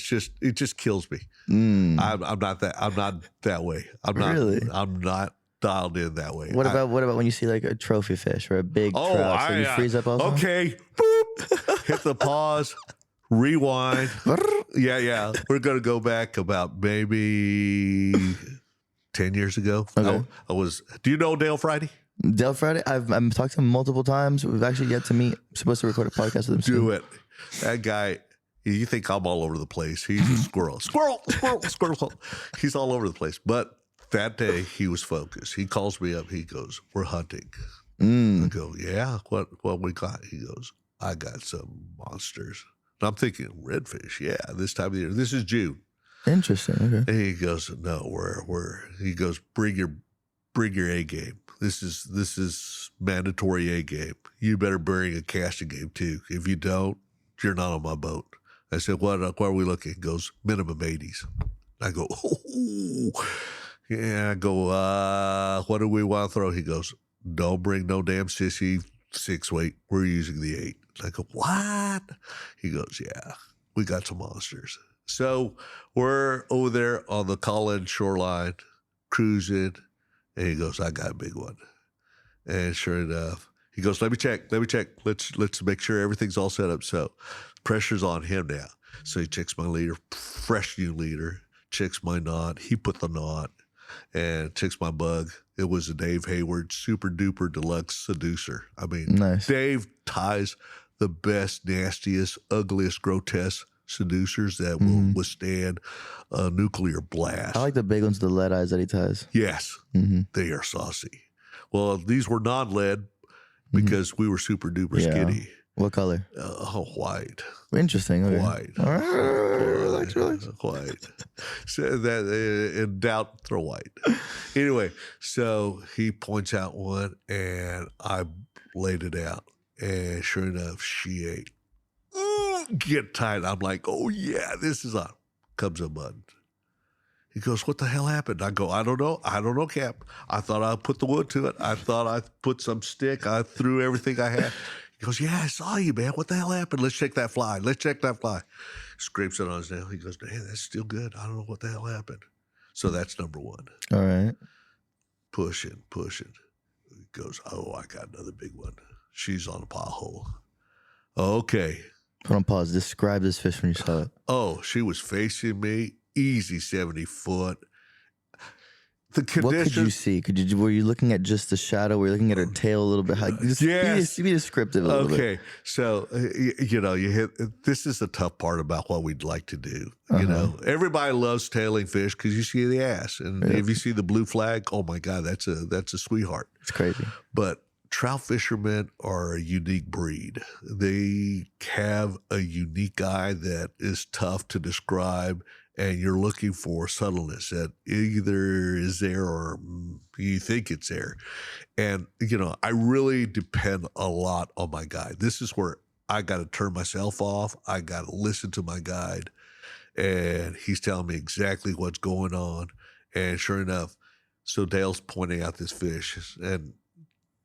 just kills me. I'm not that way. I'm not dialed in that way. What about when you see like a trophy fish or a big trout? So you freeze up also? Okay. Boop. Hit the pause. Rewind. Yeah. We're going to go back about maybe 10 years ago. Okay. Do you know Dale Friday? Dale Friday? I've talked to him multiple times. We've actually yet to meet. I'm supposed to record a podcast with him soon. Do it. That guy, you think I'm all over the place. He's a squirrel. Squirrel. He's all over the place. But that day he was focused. He calls me up. He goes, "We're hunting." I go, "Yeah, what we got?" He goes, "I got some monsters." And I'm thinking, redfish, yeah, this time of the year. This is June. Interesting. Okay. And he goes, "No, he goes, bring your A game. This is mandatory A game. You better bring a casting game too. If you don't, you're not on my boat." I said, what are we looking? He goes, minimum 80s. I go, oh. Yeah, I go, what do we want to throw? He goes, "Don't bring no damn sissy 6-weight. We're using the 8. I go, what? He goes, "Yeah, we got some monsters." So we're over there on the Collin shoreline, cruising, and he goes, "I got a big one." And sure enough, he goes, let me check. Let's make sure everything's all set up. So pressure's on him now. So he checks my leader, fresh new leader, checks my knot. He put the knot. And checks my bug. It was a Dave Hayward super duper deluxe seducer. I mean, nice. Dave ties the best, nastiest, ugliest, grotesque seducers that will withstand a nuclear blast. I like the big ones, the lead eyes that he ties. Yes, they are saucy. Well, these were non-lead because we were super duper skinny. What color? White. Interesting. Okay. White. Relax. White. So that in doubt, throw white. Anyway, so he points out one, and I laid it out, and sure enough, she ate. Get tight. I'm like, oh yeah, this is on. Comes a button. He goes, "What the hell happened?" I go, I don't know, Cap. I thought I put the wood to it. I thought I put some stick. I threw everything I had. He goes, "Yeah, I saw you, man. What the hell happened? Let's check that fly. Scrapes it on his nail. He goes, "Man, that's still good. I don't know what the hell happened." So that's number one. All right. Pushing. He goes, "Oh, I got another big one. She's on a pothole." Okay. Hold on, pause. Describe this fish when you saw it. Oh, she was facing me. Easy 70 foot. the conditions. What could you see? Were you looking at just the shadow? Were you looking at her tail a little bit? Be descriptive a little bit. Okay, so you hit. This is the tough part about what we'd like to do. Everybody loves tailing fish because you see the ass, and if you see the blue flag, oh my God, that's a sweetheart. It's crazy. But trout fishermen are a unique breed. They have a unique eye that is tough to describe, and you're looking for subtleness that either is there or you think it's there. And, I really depend a lot on my guide. This is where I got to turn myself off. I got to listen to my guide, and he's telling me exactly what's going on. And sure enough, so Dale's pointing out this fish, and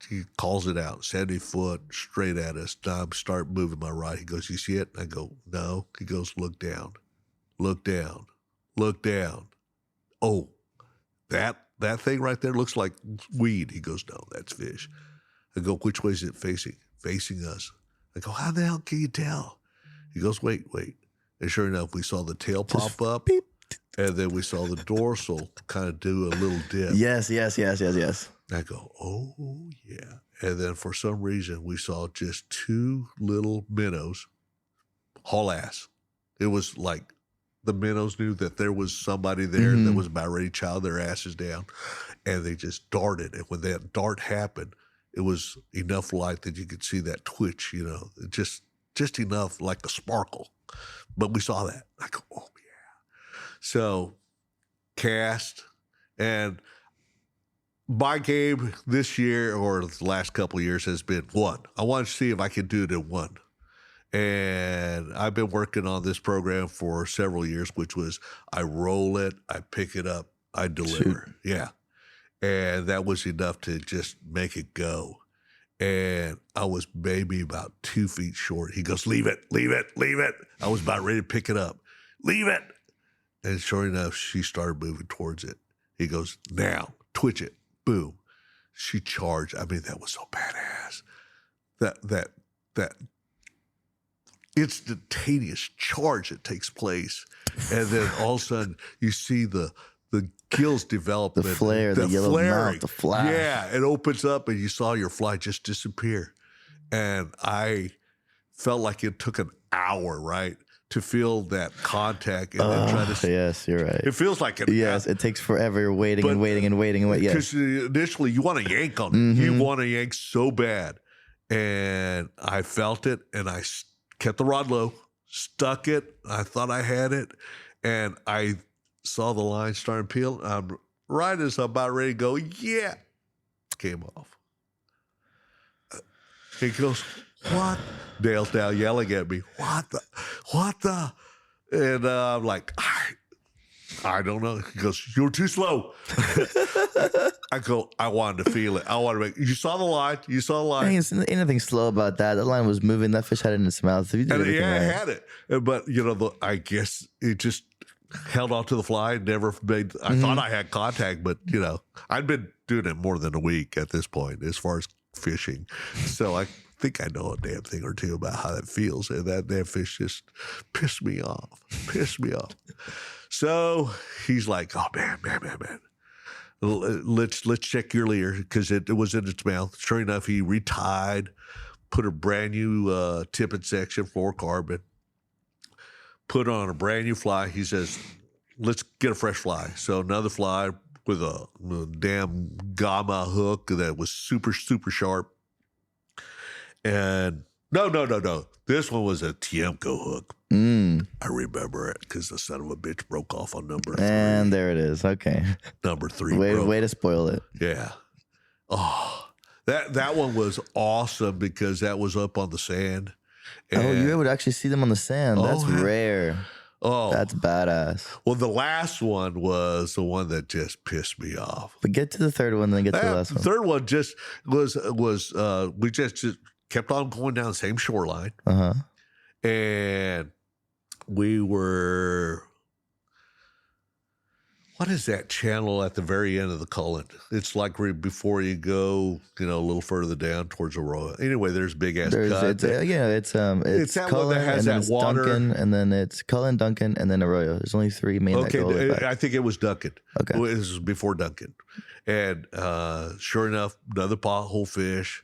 he calls it out, 70 foot straight at us. Now I start moving my rod. He goes, "You see it?" I go, "No." He goes, "Look down, look down, look down." Oh, that thing right there looks like weed. He goes, "No, that's fish." I go, "Which way is it facing?" "Facing us." I go, "How the hell can you tell?" He goes, wait. And sure enough, we saw the tail pop up. Beep. And then we saw the dorsal kind of do a little dip. Yes. I go, "Oh, yeah." And then for some reason, we saw just two little minnows haul ass. It was like the minnows knew that there was somebody there that was about ready to chow their asses down. And they just darted. And when that dart happened, it was enough light that you could see that twitch, just enough like a sparkle. But we saw that. I go, "Oh, yeah." So cast, and my game this year or the last couple of years has been one. I want to see if I can do it in one. And I've been working on this program for several years, which was I roll it, I pick it up, I deliver. Shoot. Yeah. And that was enough to just make it go. And I was maybe about 2 feet short. He goes, leave it. I was about ready to pick it up. "Leave it." And sure enough, she started moving towards it. He goes, "Now, twitch it." Boom. She charged. I mean, that was so badass. That instantaneous charge that takes place. And then all of a sudden you see the gills develop. The flare, the yellow mouth, the flash. Yeah, it opens up and you saw your fly just disappear. And I felt like it took an hour, right, to feel that contact and then try to. Yes, you're right. It feels like an Yes, it takes forever waiting and waiting. Because initially you want to yank on it. You want to yank so bad. And I felt it, and I kept the rod low, stuck it. I thought I had it, and I saw the line starting to peel. I'm right as I'm about ready to go, yeah, came off. He goes, "What?" Dale's now yelling at me, What the? And I'm like, I don't know. He goes, "You're too slow." I go, "I wanted to feel it. I wanted to make. You saw the line. Ain't anything slow about that. That line was moving. That fish had it in its mouth. I had it. But I guess it just held on to the fly. Never made. I thought I had contact, but I'd been doing it more than a week at this point as far as fishing. So I think I know a damn thing or two about how that feels. And that damn fish just pissed me off. So he's like, "Oh man. Let's check your leer," because it was in its mouth. Sure enough, he retied, put a brand new tippet section, fluorocarbon, put on a brand new fly. He says, "Let's get a fresh fly." So another fly with a damn gamma hook that was super, super sharp. And no. This one was a Tiemco hook. I remember it because the son of a bitch broke off on number 3. And there it is. Okay. Number 3. Way to spoil it. Yeah. Oh, that one was awesome because that was up on the sand. And you would actually see them on the sand. That's rare. Oh, that's badass. Well, the last one was the one that just pissed me off. But get to the third one, then get to the last one. The third one just was we just kept on going down the same shoreline. And we were what is that channel at the very end of the Cullen? It's like before you go, a little further down towards Arroyo. Anyway, there's big ass cut. It's that Cullen, one that has and then that it's water. Duncan, and then it's Cullen, Duncan, and then Arroyo. There's only 3 main that go Okay, back. I think it was Duncan. Okay. This was before Duncan. And sure enough, another pothole fish,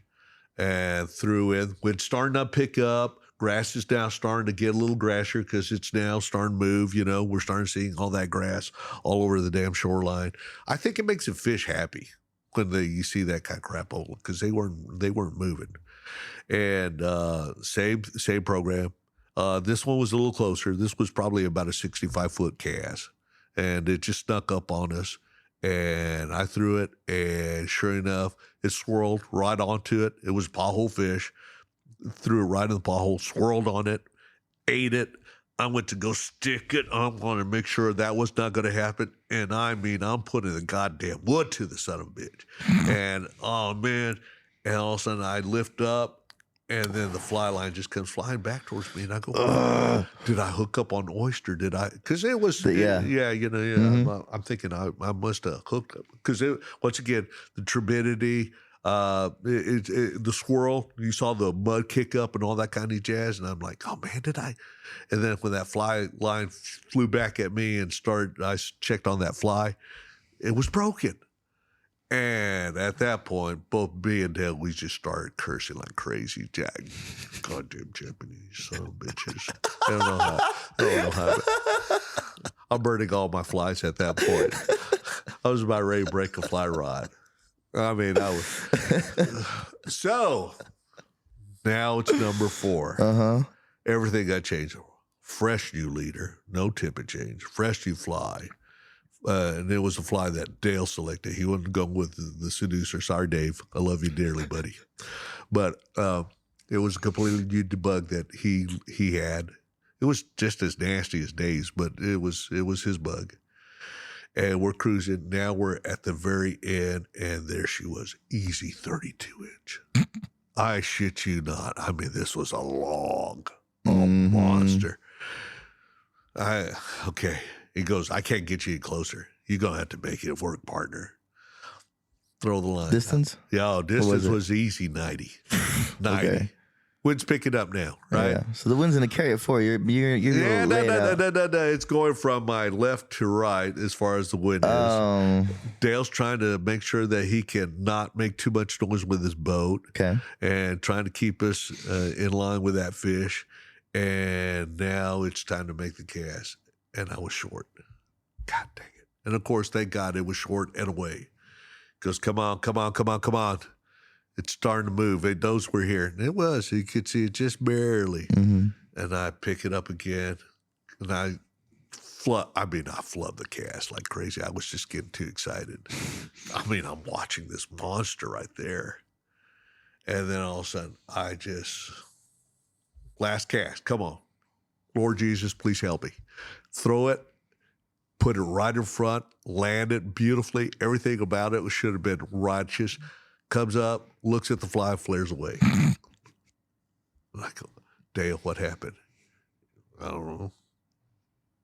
and threw in. When it's starting to pick up, grass is now starting to get a little grassier because it's now starting to move. We're starting to see all that grass all over the damn shoreline. I think it makes the fish happy when you see that kind of crapola because they weren't moving. And same program. This one was a little closer. This was probably about a 65-foot cast, and it just snuck up on us. And I threw it, and sure enough, it swirled right onto it. It was a pothole fish. Threw it right in the pothole, swirled on it, ate it. I went to go stick it. I wanted to make sure that was not going to happen. And I'm putting the goddamn wood to the son of a bitch. And, oh, man. And all of a sudden, I lift up, and then the fly line just comes flying back towards me. And I go, did I hook up on oyster? Did I? Because it was, Mm-hmm. I'm thinking I must have hooked up. Because, once again, the turbidity, the swirl, you saw the mud kick up and all that kind of jazz. And I'm like, oh, man, did I? And then when that fly line flew back at me and I checked on that fly, it was broken. And at that point, both me and Dale, we just started cursing like crazy. Jack, goddamn Japanese son of bitches. I don't know how. I'm burning all my flies at that point. I was about ready to break a fly rod. I was. So now it's number 4. Everything got changed. Fresh new leader, no tippet change. Fresh new fly. And it was a fly that Dale selected. He wasn't going with the seducer. Sorry, Dave. I love you dearly, buddy. But it was a completely new bug that he had. It was just as nasty as Dave's, but it was his bug. And we're cruising. Now we're at the very end, and there she was, easy 32-inch. I shit you not. I mean, this was a long monster. Okay. He goes, I can't get you any closer. You're going to have to make it work, partner. Throw the line. Distance? Yeah, distance was easy, 90. 90. Okay. Wind's picking up now, right? Yeah. So the wind's going to carry it for you. You're no. It's going from my left to right as far as the wind is. Dale's trying to make sure that he can not make too much noise with his boat. Okay. And trying to keep us in line with that fish. And now it's time to make the cast. And I was short. God dang it. And of course, thank God it was short and away. He goes, come on. It's starting to move. It knows we're here. And it was. You could see it just barely. Mm-hmm. And I pick it up again. And I flubbed the cast like crazy. I was just getting too excited. I'm watching this monster right there. And then all of a sudden, last cast. Come on. Lord Jesus, please help me. Throw it, put it right in front, land it beautifully. Everything about it should have been righteous. Comes up, looks at the fly, flares away. I go, Dale, what happened? I don't know.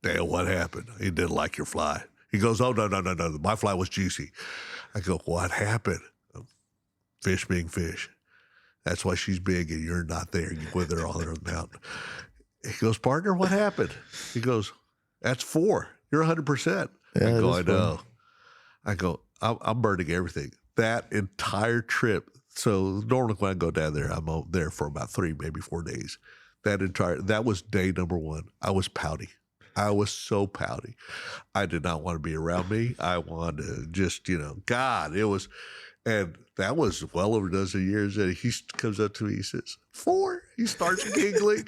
Dale, what happened? He didn't like your fly. He goes, oh, no. My fly was juicy. I go, what happened? Fish being fish. That's why she's big and you're not there. You're with her on the mountain. He goes, partner, what happened? He goes, that's 4. You're 100%. Yeah, I go, I know. I go, I'm burning everything. That entire trip. So normally when I go down there, I'm there for about 3, maybe 4 days. That was day number 1. I was pouty. I was so pouty. I did not want to be around me. I wanted to just, God, it was, and that was well over a dozen years. And he comes up to me, he says, 4. He starts giggling.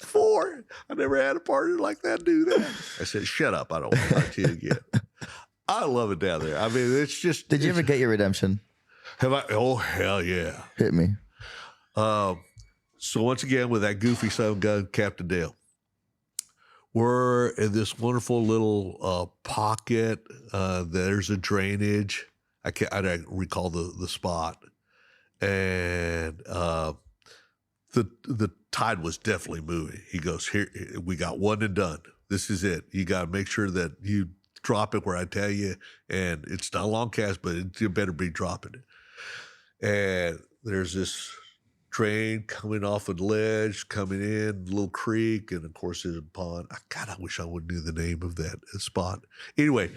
4. I never had a partner like that do that. I said, shut up. I don't want to talk to you again. I love it down there. It's just. Did you ever get your redemption? Have I? Oh, hell yeah. Hit me. So once again, with that goofy son gun, Captain Dale, we're in this wonderful little pocket. There's a drainage. I don't recall the spot. And the tide was definitely moving. He goes, here, we got one and done. This is it. You got to make sure that you drop it where I tell you, and it's not a long cast, but you better be dropping it. And there's this train coming off a ledge, coming in, a little creek, and of course there's a pond. God, I wish I would knew the name of that spot. Anyway,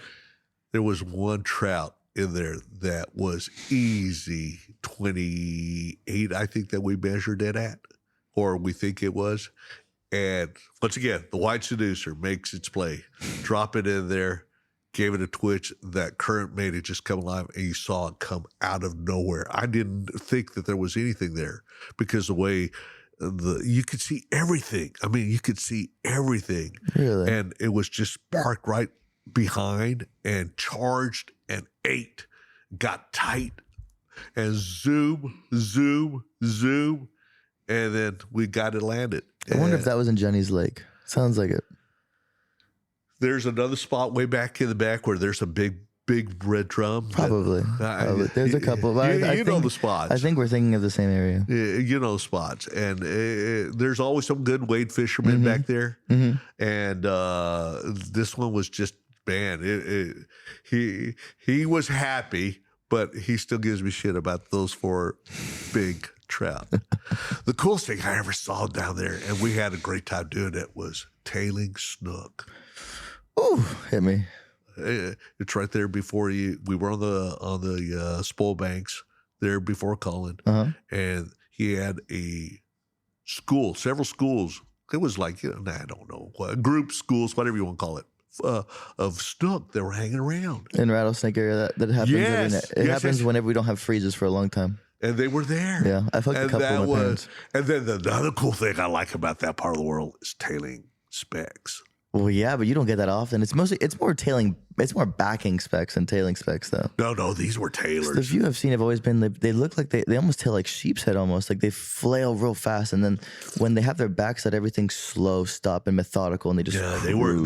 there was one trout in there that was easy 28, I think that we measured it at, or we think it was. And once again, the white seducer makes its play. Drop it in there, gave it a twitch. That current made it just come alive, and you saw it come out of nowhere. I didn't think that there was anything there because the way you could see everything. I mean, you could see everything. Really? And it was just parked right behind and charged and ate, got tight, and zoom, zoom, zoom. And then we got it landed. I wonder if that was in Jenny's Lake. Sounds like it. There's another spot way back in the back where there's a big red drum. Probably. There's a couple. You I think, know the spots. I think we're thinking of the same area. You know spots. And there's always some good wade fishermen back there. Mm-hmm. And this one was just, man, he was happy, but he still gives me shit about those 4 big trout. The coolest thing I ever saw down there, and we had a great time doing it, was tailing snook. Ooh, hit me. It's right there before we were on the spoil banks there before Colin, and he had several schools. It was like, I don't know, group schools, whatever you want to call it, of snook that were hanging around in Rattlesnake area. That happens. Yes, it happens whenever we don't have freezes for a long time. And they were there. Yeah, I've hooked a couple of my parents. And then the other cool thing I like about that part of the world is tailing specks. Well, yeah, but you don't get that often. It's more backing specs than tailing specs, though. No, these were tailers. The few I've seen have always been, they look like they almost tail like sheep's head almost. Like they flail real fast. And then when they have their backs set, everything's slow, stop, and methodical. And they just they were,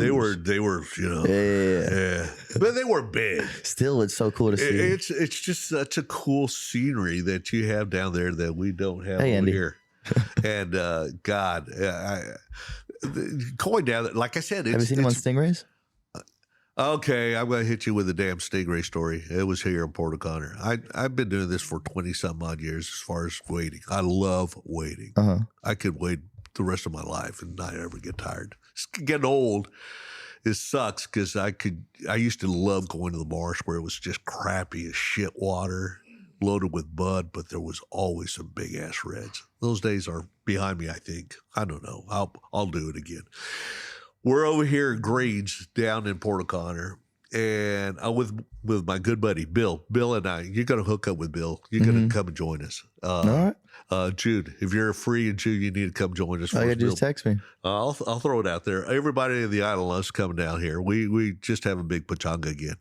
yeah. But they were big. Still, it's so cool to see. It's just such a cool scenery that you have down there that we don't have over Andy. Here. And God, going down there, like I said, have you seen them on stingrays? Okay, I'm going to hit you with a damn stingray story. It was here in Port O'Connor. I've been doing this for 20-some odd years as far as wading. I love wading. I could wade the rest of my life and not ever get tired. It's getting old. It sucks because I used to love going to the marsh where it was just crappy as shit water, loaded with mud, but there was always some big ass reds. Those days are behind me, I think. I don't know. I'll do it again. We're over here in Greens down in Port O'Connor, and I'm with my good buddy Bill. Bill and I, you're going to hook up with Bill. You're going to come and join us. All right. Jude, if you're free and Jude, you need to come join us. All you got to do is text me. I'll throw it out there. Everybody in the island loves coming down here. We just have a big pachanga again.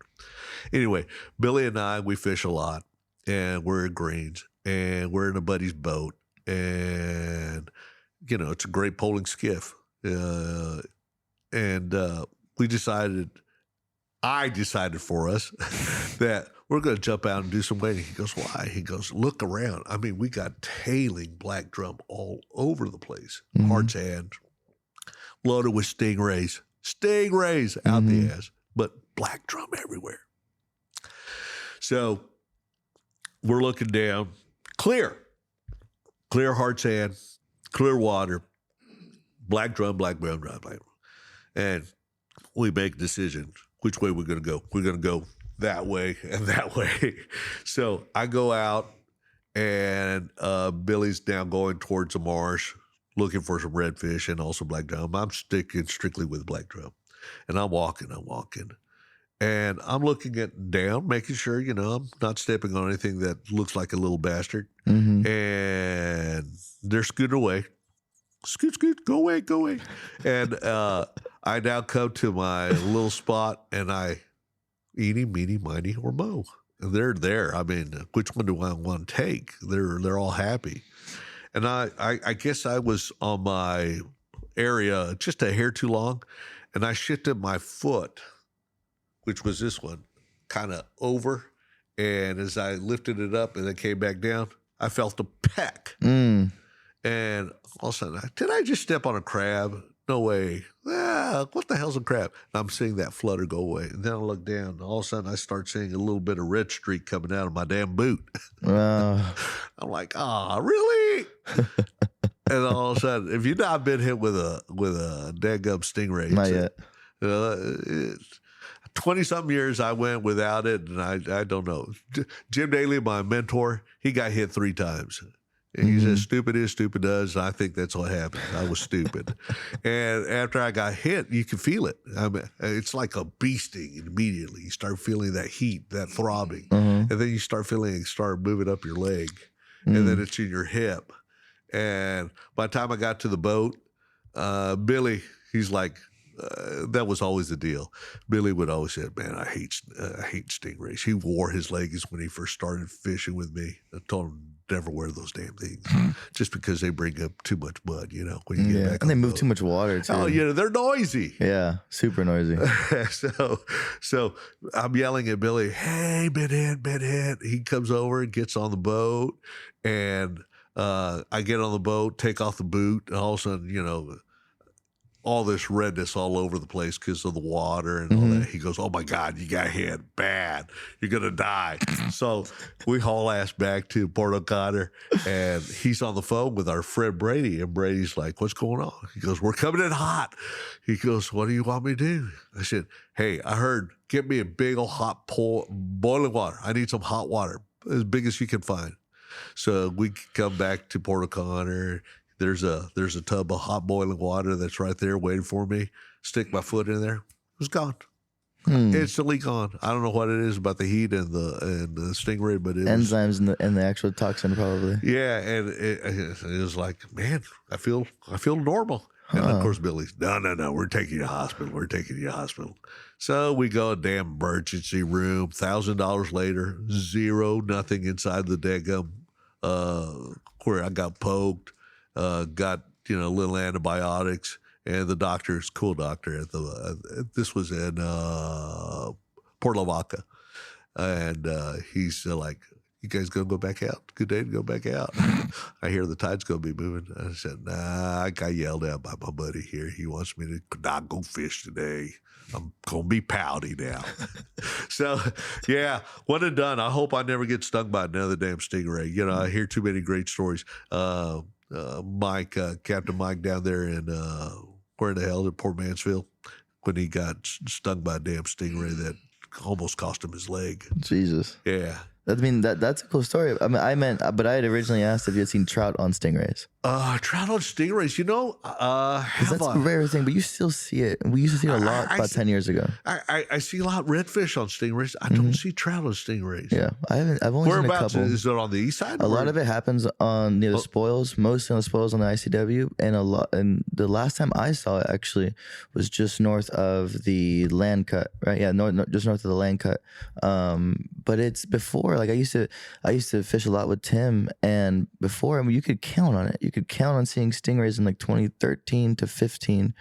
Anyway, Billy and I, we fish a lot, and we're in Greens, and we're in a buddy's boat, and it's a great poling skiff. And I decided for us that we're going to jump out and do some wading. He goes, why? He goes, look around. I mean, we got tailing black drum all over the place. Hard's hand, loaded with stingrays out the ass, but black drum everywhere. So we're looking down, clear hard sand, clear water, black drum, black drum. And we make decisions which way we're going to go. We're going to go that way and that way. So I go out, and Billy's now going towards the marsh, looking for some redfish and also black drum. I'm sticking strictly with black drum. And I'm walking. And I'm looking down, making sure, I'm not stepping on anything that looks like a little bastard. And they're scooting away. Scoot, go away. And I now come to my little spot, and I eeny, meeny, miny, or mo. And they're there. I mean, which one do I want to take? They're all happy. And I guess I was on my area just a hair too long, and I shifted my foot, which was this one, kind of over. And as I lifted it up and then came back down, I felt a peck. And all of a sudden, did I just step on a crab? no way. What the hell's a crab? And I'm seeing that flutter go away. And then I look down, and all of a sudden I start seeing a little bit of red streak coming out of my damn boot. I'm like, really? And all of a sudden, if you've not been hit with a daggum stingray, not yet. 20-something years I went without it, and I don't know. Jim Daly, my mentor, he got hit 3 times. And he says, stupid is, stupid does. I think that's what happened. I was stupid. And after I got hit, you can feel it. I mean, it's like a bee sting immediately. You start feeling that heat, that throbbing. And then you start feeling it start moving up your leg. And then it's in your hip. And by the time I got to the boat, Billy, he's like, that was always the deal. Billy would always say, man, I hate stingrays. He wore his leggings when he first started fishing with me. I told him, never wear those damn things just because they bring up too much mud, when you get back. And they move too much water too. Oh, they're noisy. Yeah, super noisy. So I'm yelling at Billy, hey, been hit. He comes over and gets on the boat, and I get on the boat, take off the boot, and all of a sudden, all this redness all over the place because of the water and all that. He goes, oh my God, you got hit bad. You're going to die. So we haul ass back to Port O'Connor, and he's on the phone with our friend Brady. And Brady's like, what's going on? He goes, we're coming in hot. He goes, what do you want me to do? I said, hey, I heard, get me a big old hot boiling water. I need some hot water, as big as you can find. So we come back to Port O'Connor. There's a tub of hot boiling water that's right there waiting for me. Stick my foot in there. It was gone. Instantly gone. I don't know what it is about the heat and the stingray, but it enzymes and the actual toxin probably. Yeah, and it was like, man, I feel normal. And of course, Billy's, no, we're taking you to hospital. So we go damn emergency room. $1,000 later, nothing inside the daggum where I got poked. Got little antibiotics, and the doctor's cool doctor at this was in Port Lavaca, and he's like, you guys gonna go back out? Good day to go back out. I hear the tide's gonna be moving. I said, nah, I got yelled at by my buddy here. He wants me to not go fish today. I'm gonna be pouty now. So yeah, one and done. I hope I never get stung by another damn stingray. I hear too many great stories. Mike, Captain Mike down there in, where the hell, in Port Mansfield, when he got stung by a damn stingray that almost cost him his leg. Jesus. Yeah. That's a cool story. But I had originally asked if you had seen trout on stingrays. Trout on stingrays, that's a rare thing, but you still see it. We used to see it a lot about 10 years ago. I see a lot of redfish on stingrays. I don't see trout on stingrays. Yeah, I've only seen a couple. Is it on the east side? A lot of it happens near the spoils, mostly on the spoils on the ICW, and the last time I saw it actually was just north of the land cut, right? Yeah, just north of the land cut. But it's before. Like I used to fish a lot with Tim, and before, you could count on it. You could count on seeing stingrays in like 2013 to 15,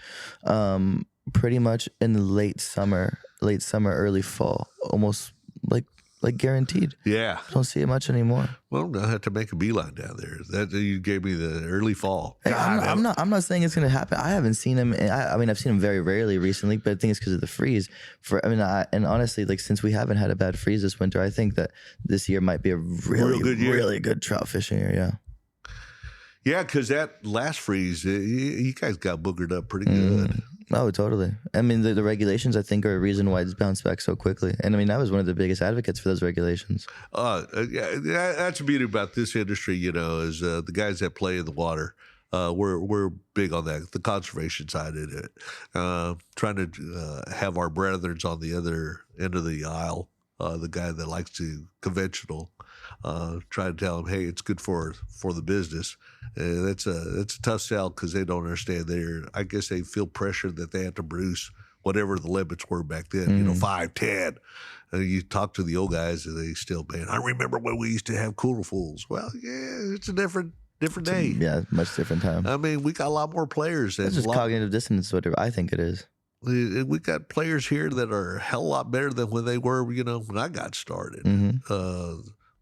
pretty much in the late summer, early fall, almost like guaranteed. Yeah, don't see it much anymore. Well, I have to make a beeline down there. That you gave me the early fall. Hey, I'm not saying it's going to happen. I haven't seen him. I've seen him very rarely recently, but I think it's because of the freeze. And honestly, like since we haven't had a bad freeze this winter, I think that this year might be a really good trout fishing year. Yeah. Yeah, because that last freeze, you guys got boogered up pretty good. Oh, totally. The regulations, I think, are a reason why it's bounced back so quickly. And I was one of the biggest advocates for those regulations. Yeah, that's the beauty about this industry, is the guys that play in the water. We're big on that, the conservation side of it. Trying to have our brethrens on the other end of the aisle, the guy that likes to conventional, try to tell them, hey, it's good for the business. That's a tough sell because they don't understand. I guess they feel pressure that they have to produce whatever the limits were back then, 5, 10. And you talk to the old guys and they still, man, I remember when we used to have cooler fools. Well, yeah, it's a different day. Yeah, much different time. We got a lot more players. It's just cognitive dissonance, whatever I think it is. We got players here that are a hell of a lot better than when they were, when I got started.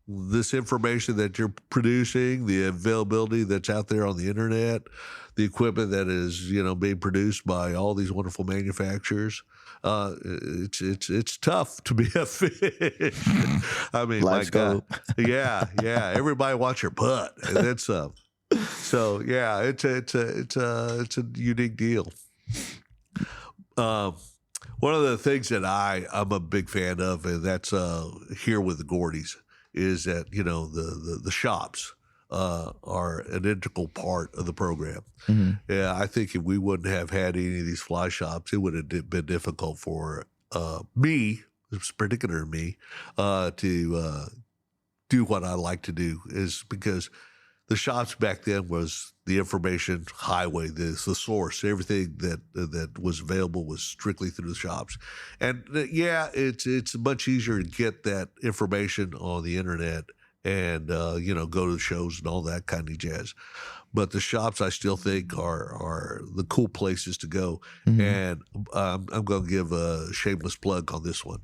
this information that you're producing, the availability that's out there on the internet, the equipment that is, being produced by all these wonderful manufacturers. It's tough to be a fish. I mean, Live my God. Yeah. Everybody wants your butt, and then some. So yeah, it's a unique deal. One of the things that I'm a big fan of, and that's here with the Gordies, is that the shops are an integral part of the program. Mm-hmm. Yeah, I think if we wouldn't have had any of these fly shops, it would have been difficult for me, particularly me, to do what I like to do. Is because the shops back then was the information highway, the source. Everything that was available was strictly through the shops. And it's much easier to get that information on the internet and go to the shows and all that kind of jazz. But the shops, I still think, are the cool places to go. Mm-hmm. And I'm going to give a shameless plug on this one.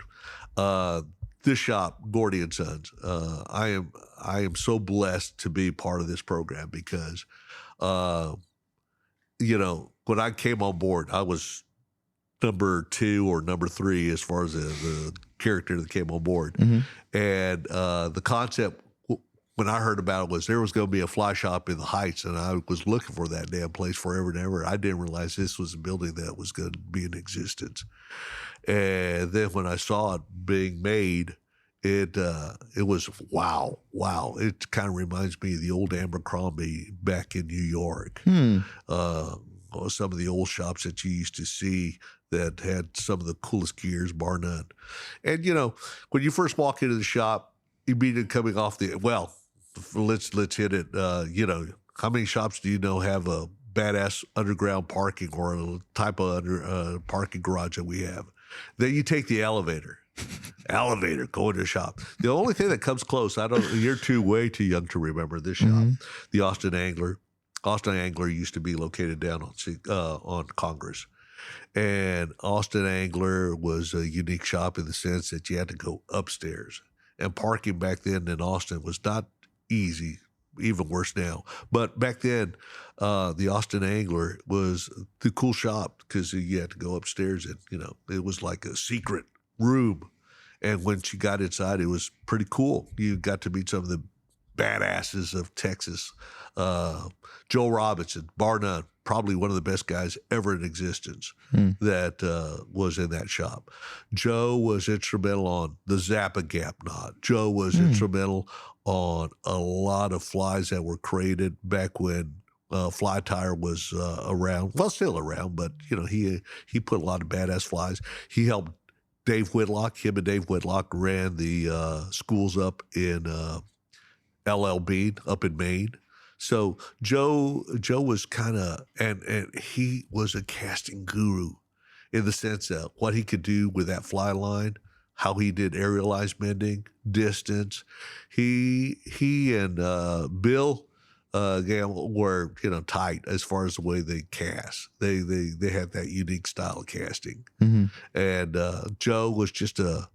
This shop, Gordy and Sons, I am so blessed to be part of this program because, when I came on board, I was number 2 or number 3 as far as the character that came on board. Mm-hmm. And the concept, when I heard about it, was there was going to be a fly shop in the Heights, and I was looking for that damn place forever and ever. I didn't realize this was a building that was going to be in existence. And then when I saw it being made, it was wow. It kind of reminds me of the old Abercrombie back in New York. Some of the old shops that you used to see that had some of the coolest gears, bar none. And when you first walk into the shop, immediately coming off let's hit it. How many shops do you know have a badass underground parking or a type of parking garage that we have? Then you take the elevator, go into the shop. The only thing that comes close, you're way too young to remember this shop, mm-hmm. the Austin Angler. Austin Angler used to be located down on Congress. And Austin Angler was a unique shop in the sense that you had to go upstairs. And parking back then in Austin was not easy, even worse now. But back then, the Austin Angler was the cool shop because you had to go upstairs and, it was like a secret room. And when you got inside, it was pretty cool. You got to meet some of the badasses of Texas. Joe Robinson, bar none, probably one of the best guys ever in existence that was in that shop. Joe was instrumental on the Zappa Gap knot. Joe was instrumental on a lot of flies that were created back when Fly Tire was around. Well, still around, but he put a lot of badass flies. He helped Dave Whitlock. Him and Dave Whitlock ran the schools up in LL Bean up in Maine. So Joe was kind of, and he was a casting guru in the sense of what he could do with that fly line, how he did aerialized mending, distance. He and Bill Gamble were tight as far as the way they cast. They had that unique style of casting, mm-hmm. and Joe was just a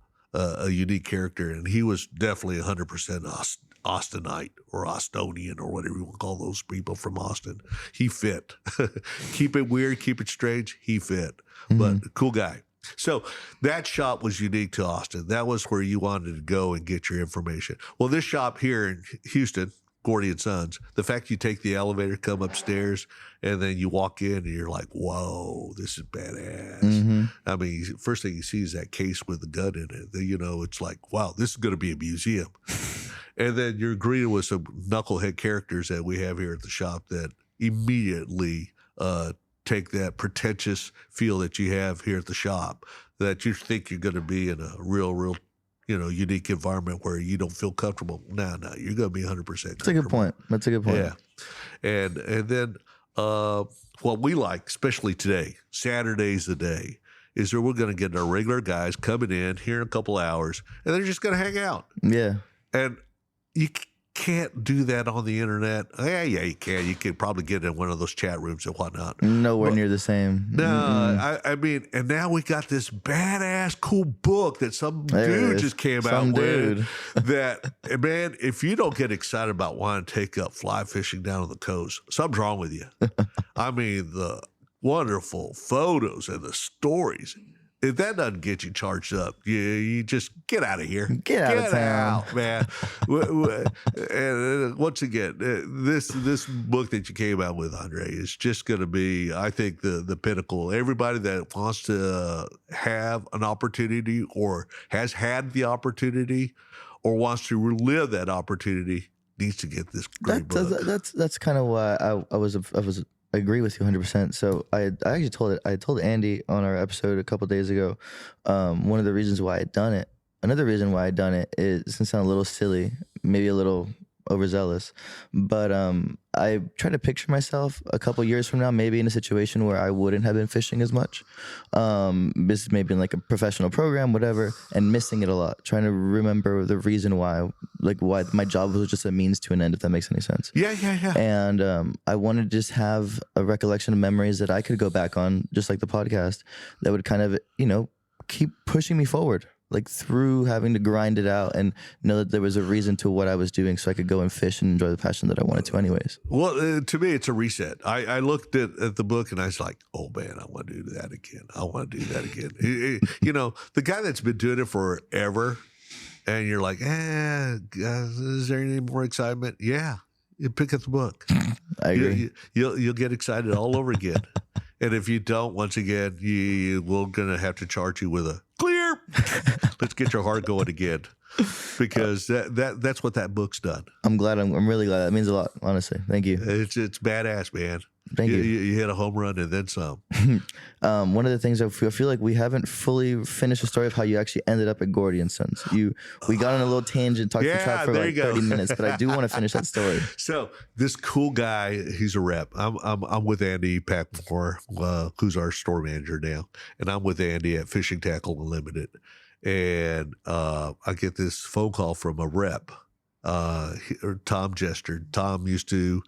unique character, and he was definitely 100% Austinite or Austonian or whatever you want to call those people from Austin. He fit. Keep it weird, keep it strange. He fit, but cool guy. So that shop was unique to Austin. That was where you wanted to go and get your information. Well, this shop here in Houston, Gordy and Sons, the fact you take the elevator, come upstairs, and then you walk in and you're like, whoa, this is badass. Mm-hmm. I mean, first thing you see is that case with the gun in it. It's like, wow, this is going to be a museum. And then you're greeted with some knucklehead characters that we have here at the shop that immediately take that pretentious feel that you have here at the shop, that you think you're going to be in a real unique environment where you don't feel comfortable. No, you're going to be 100% comfortable. That's a good point. Yeah. And then what we like, especially today, Saturday's the day, is that we're going to get our regular guys coming in here in a couple hours, and they're just going to hang out. Yeah. And can't do that on the internet. Yeah, you can. You can probably get in one of those chat rooms and whatnot. Nowhere near the same. No, I mean, and now we got this badass cool book that some dude just came out with. That, man, if you don't get excited about wanting to take up fly fishing down on the coast, something's wrong with you. I mean, the wonderful photos and the stories. If that doesn't get you charged up, you just get out of here. Get out, man. And once again, this book that you came out with, Andre, is just going to be, I think, the pinnacle. Everybody that wants to have an opportunity or has had the opportunity or wants to relive that opportunity needs to get this great book. That's kind of why I agree with you 100%. So I told Andy on our episode a couple of days ago, one of the reasons why I'd done it. Another reason why I'd done it is, it's gonna sound a little silly, maybe a little overzealous, but I try to picture myself a couple years from now, maybe in a situation where I wouldn't have been fishing as much, this maybe in like a professional program, whatever, and missing it a lot, trying to remember the reason why my job was just a means to an end, if that makes any sense. Yeah. And I wanted to just have a recollection of memories that I could go back on, just like the podcast, that would kind of, keep pushing me forward, like through having to grind it out, and know that there was a reason to what I was doing, so I could go and fish and enjoy the passion that I wanted to anyways. Well, to me, it's a reset. I looked at the book and I was like, oh man, I want to do that again. The guy that's been doing it forever, and you're like, is there any more excitement? Yeah, you pick up the book. I agree. You'll get excited all over again. And if you don't, once again, we're going to have to charge you with a clear. Let's get your heart going again, because that's what that book's done. I'm glad. I'm really glad. That means a lot, honestly. Thank you. It's badass, man. Thank you. You hit a home run and then some. One of the things I feel like we haven't fully finished the story of how you actually ended up at Gordy and Sons. We got on a little tangent, talked to Trout for like 30 minutes, but I do want to finish that story. So this cool guy, he's a rep. I'm with Andy Packmore, who's our store manager now, and I'm with Andy at Fishing Tackle Unlimited, and I get this phone call from a rep, Tom Jester. Tom used to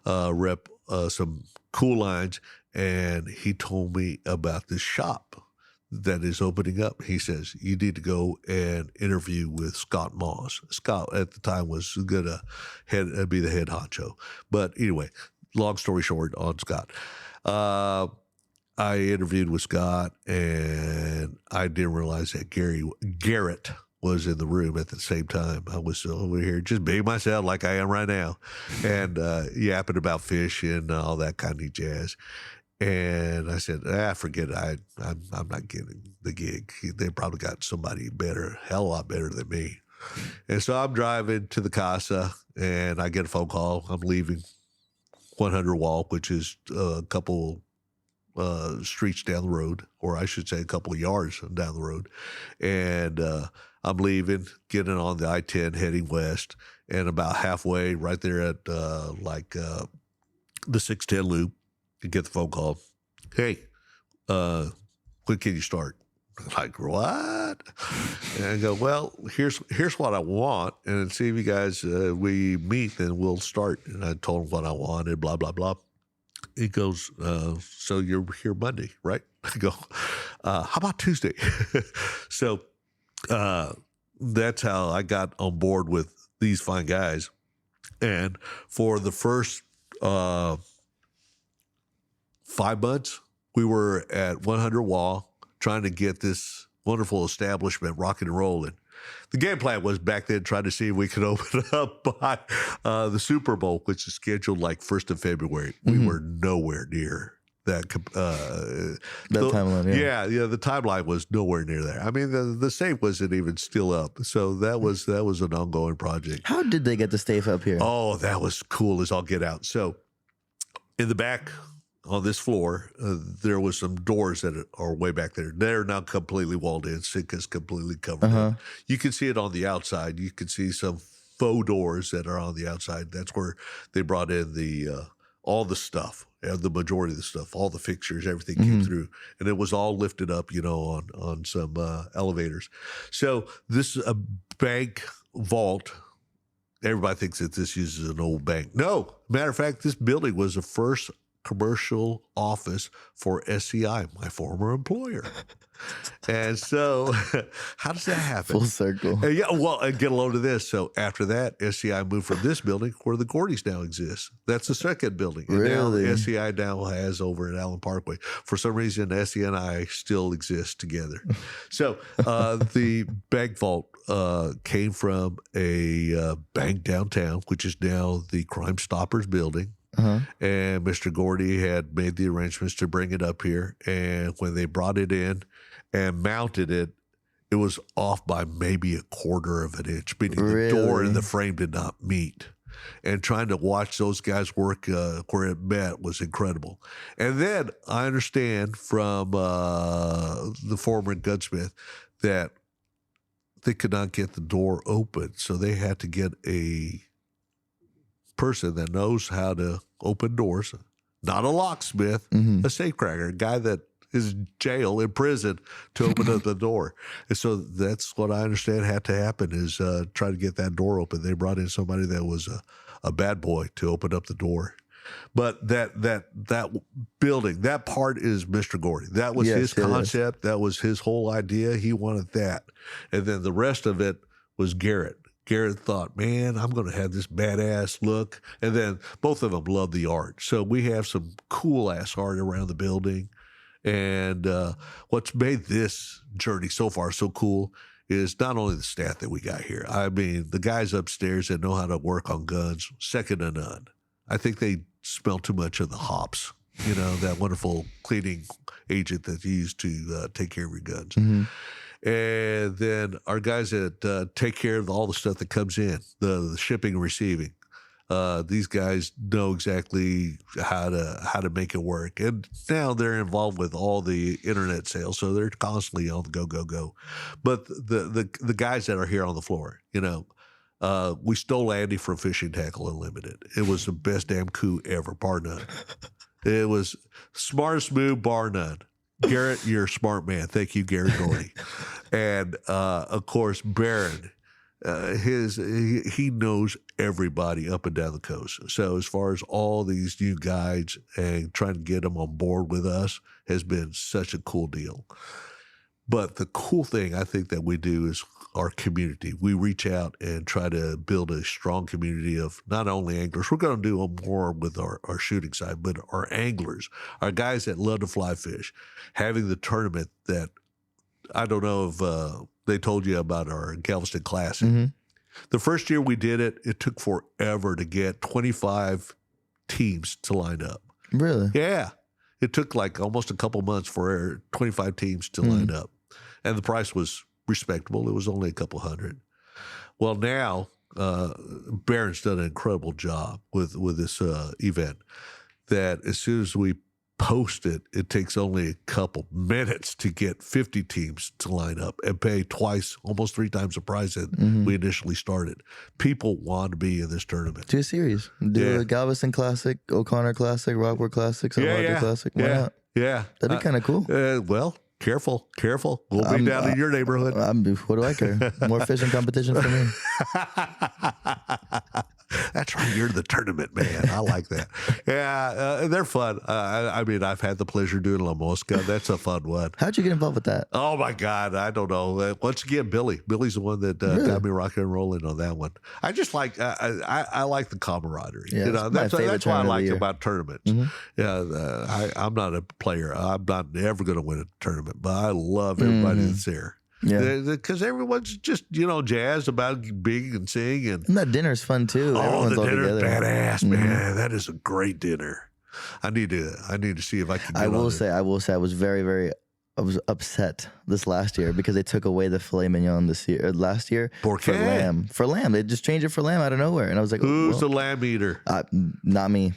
rep some cool lines, and he told me about this shop that is opening up. He says, you need to go and interview with Scott Moss. Scott at the time was gonna be the head honcho, but anyway, long story short on Scott, I interviewed with Scott, and I didn't realize that Garrett was in the room at the same time. I was over here just being myself like I am right now, and yapping about fish and all that kind of jazz. And I said, forget it. I'm not getting the gig. They probably got somebody better, hell of a lot better than me. And so I'm driving to the casa, and I get a phone call. I'm leaving 100 Wall, which is a couple streets down the road, or I should say a couple of yards down the road. And I'm leaving, getting on the I-10, heading west, and about halfway, right there at the 610 loop, you get the phone call. Hey, when can you start? I'm like, what? And I go, well, here's what I want, and see if you guys we meet, then we'll start. And I told him what I wanted, blah blah blah. He goes, so you're here Monday, right? I go, how about Tuesday? So that's how I got on board with these fine guys. And for the first 5 months, we were at 100 Wall trying to get this wonderful establishment rocking and rolling. The game plan was back then trying to see if we could open up by the Super Bowl, which is scheduled like 1st of February. Mm-hmm. We were nowhere near that timeline. Yeah, the timeline was nowhere near there. I mean, the safe wasn't even still up, so that was an ongoing project. How did they get the safe up here? Oh, that was cool as all get out. So in the back on this floor, there was some doors that are way back there. They're now completely walled in. Sitka's completely covered in. You can see it on the outside. You can see some faux doors that are on the outside. That's where they brought in the all the stuff, the majority of the stuff, all the fixtures, everything came through, and it was all lifted up, on some elevators. So this is a bank vault everybody thinks that this uses an old bank. No, matter of fact, this building was the first commercial office for SCI, my former employer. And so how does that happen? Full circle. And and get a load of this. So after that, SCI moved from this building where the Gordys now exist. That's the second building. And really? now SCI now has over at Allen Parkway. For some reason, SCI and I still exist together. So the bank vault came from a bank downtown, which is now the Crime Stoppers building. Uh-huh. And Mr. Gordy had made the arrangements to bring it up here. And when they brought it in and mounted it, it was off by maybe a quarter of an inch, meaning the door and the frame did not meet. And trying to watch those guys work where it met was incredible. And then I understand from the former gunsmith that they could not get the door open. So they had to get a person that knows how to open doors, not a locksmith, a safecracker, a guy that is jail in prison to open up the door. And so that's what I understand had to happen is try to get that door open. They brought in somebody that was a bad boy to open up the door. But that building, that part is Mr. Gordy. That was his concept. That was his whole idea. He wanted that. And then the rest of it was Garrett. Garrett thought, man, I'm going to have this badass look. And then both of them love the art. So we have some cool ass art around the building. And what's made this journey so far so cool is not only the staff that we got here. I mean, the guys upstairs that know how to work on guns, second to none. I think they smell too much of the hops, that wonderful cleaning agent that's used to take care of your guns. Mm-hmm. And then our guys that take care of all the stuff that comes in, the shipping and receiving. These guys know exactly how to make it work. And now they're involved with all the internet sales, so they're constantly on the go. But the guys that are here on the floor, we stole Andy from Fishing Tackle Unlimited. It was the best damn coup ever, bar none. It was smartest move, bar none. Garrett, you're a smart man. Thank you, Gary Gordy. And of course, Barron, he knows everybody up and down the coast. So as far as all these new guides and trying to get them on board with us has been such a cool deal. But the cool thing I think that we do is our community. We reach out and try to build a strong community of not only anglers. We're going to do more with our shooting side, but our anglers, our guys that love to fly fish, having the tournament that I don't know if they told you about our Galveston Classic. Mm-hmm. The first year we did it, it took forever to get 25 teams to line up. Really? Yeah. It took like almost a couple months for 25 teams to line up. And the price was respectable. It was only a couple hundred. Well, now Barron's done an incredible job with this event that as soon as we post it, it takes only a couple minutes to get 50 teams to line up and pay twice, almost 3 times the price that we initially started. People want to be in this tournament. Do a series. Do a Galveston Classic, O'Connor Classic, Rockport Classic, Salvador Classic. Why not? Yeah. That'd be kind of cool. Well, careful. We'll be down in your neighborhood. What do I care? More fishing competition for me. That's right. You're the tournament man. I like that. Yeah, they're fun. I mean, I've had the pleasure doing La Mosca. That's a fun one. How'd you get involved with that? Oh, my God. I don't know. Once again, Billy. Billy's the one that got me rocking and rolling on that one. I just like, I like the camaraderie. Yeah, that's what I like about tournaments. Mm-hmm. Yeah, I'm not a player. I'm not ever going to win a tournament, but I love everybody that's there. Yeah, because everyone's just jazzed about being and seeing, and that dinner's fun too. Oh, the dinner's badass, man. That is a great dinner. I need to see if I can. I will say, I was very I was upset this last year because they took away the filet mignon last year for lamb. For lamb, they just changed it for lamb out of nowhere, and I was like, "Who's the lamb eater?" Not me.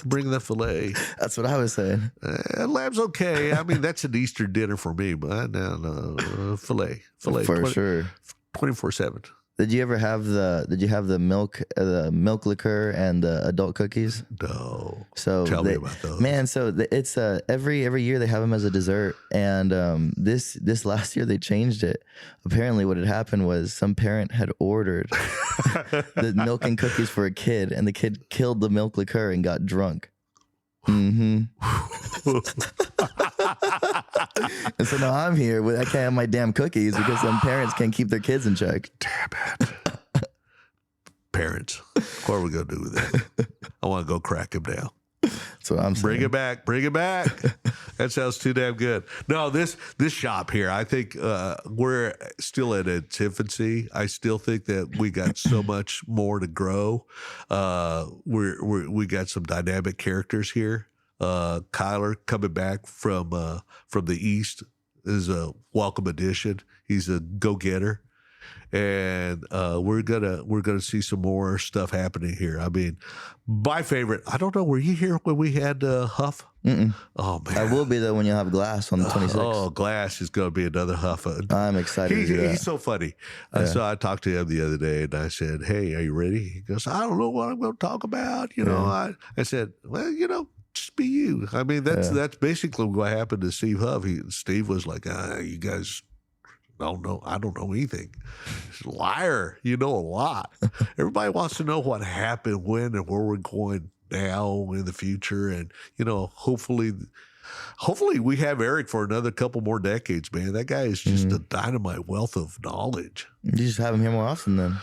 Bring the filet. That's what I was saying. Lamb's okay. I mean, that's an Easter dinner for me, but no, filet for sure, 24/7. Did you ever have the milk liqueur and the adult cookies? No. So Tell me about those. Man, so it's every year they have them as a dessert, and this last year they changed it. Apparently, what had happened was some parent had ordered the milk and cookies for a kid, and the kid killed the milk liqueur and got drunk. Mm-hmm. And so now I'm here. I can't have my damn cookies because some parents can't keep their kids in check. Damn it. Parents. What are we going to do with that? I want to go crack him down. That's what I'm saying. Bring it back. Bring it back. That sounds too damn good. No, this shop here, I think we're still at its infancy. I still think that we got so much more to grow. We got some dynamic characters here. Kyler coming back from the East is a welcome addition. He's a go-getter. And we're gonna see some more stuff happening here. I mean, my favorite. I don't know. Were you here when we had Huff? Mm-mm. Oh man, I will be though when you have Glass on the 26th. Oh, Glass is gonna be another Huff. I'm excited to do that. He's so funny. So I talked to him the other day, and I said, "Hey, are you ready?" He goes, "I don't know what I'm going to talk about." You know, I said, "Well, you know, just be you." I mean, that's basically what happened to Steve Huff. Steve was like, "You guys." don't know. I don't know anything. Liar. You know a lot. Everybody wants to know what happened, when, and where we're going now in the future. And, you know, hopefully we have Eric for another couple more decades, man. That guy is just a dynamite wealth of knowledge. You just have him here more often then.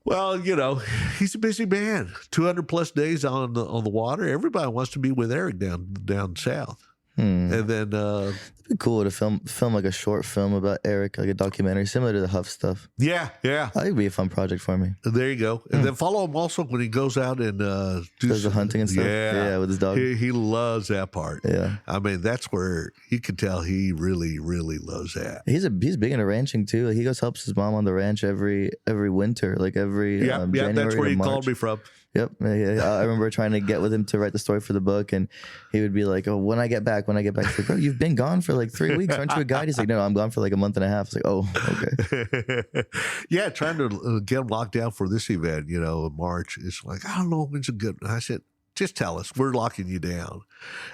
Well, you know, he's a busy man. 200 plus days on the water. Everybody wants to be with Eric down south. And then it'd be cool to film like a short film about Eric, like a documentary similar to the Huff stuff. Yeah. I think it'd be a fun project for me. There you go. And then follow him also when he goes out and does the hunting and stuff. Yeah, with his dog. He loves that part. Yeah, I mean, that's where you can tell he really, really loves that. He's big into ranching too. He goes helps his mom on the ranch every winter, like every January that's where he March. called me from. Yep. I remember trying to get with him to write the story for the book, and he would be like, "Oh, when I get back." He's like, "Bro, you've been gone for like 3 weeks. Aren't you a guide?" He's like, "No, I'm gone for like a month and a half." It's like, "Oh, okay." Yeah, trying to get him locked down for this event, you know, in March. It's like, I don't know when's a good. I said, just tell us, we're locking you down,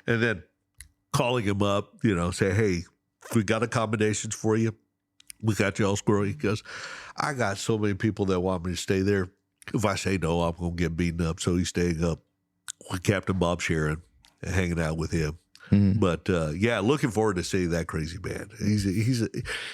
and then calling him up, you know, say, "Hey, we got accommodations for you. We got you all squirrely." He goes, "I got so many people that want me to stay there. If I say no, I'm going to get beaten up." So he's staying up with Captain Bob Sharon and hanging out with him. But yeah, looking forward to seeing that crazy man.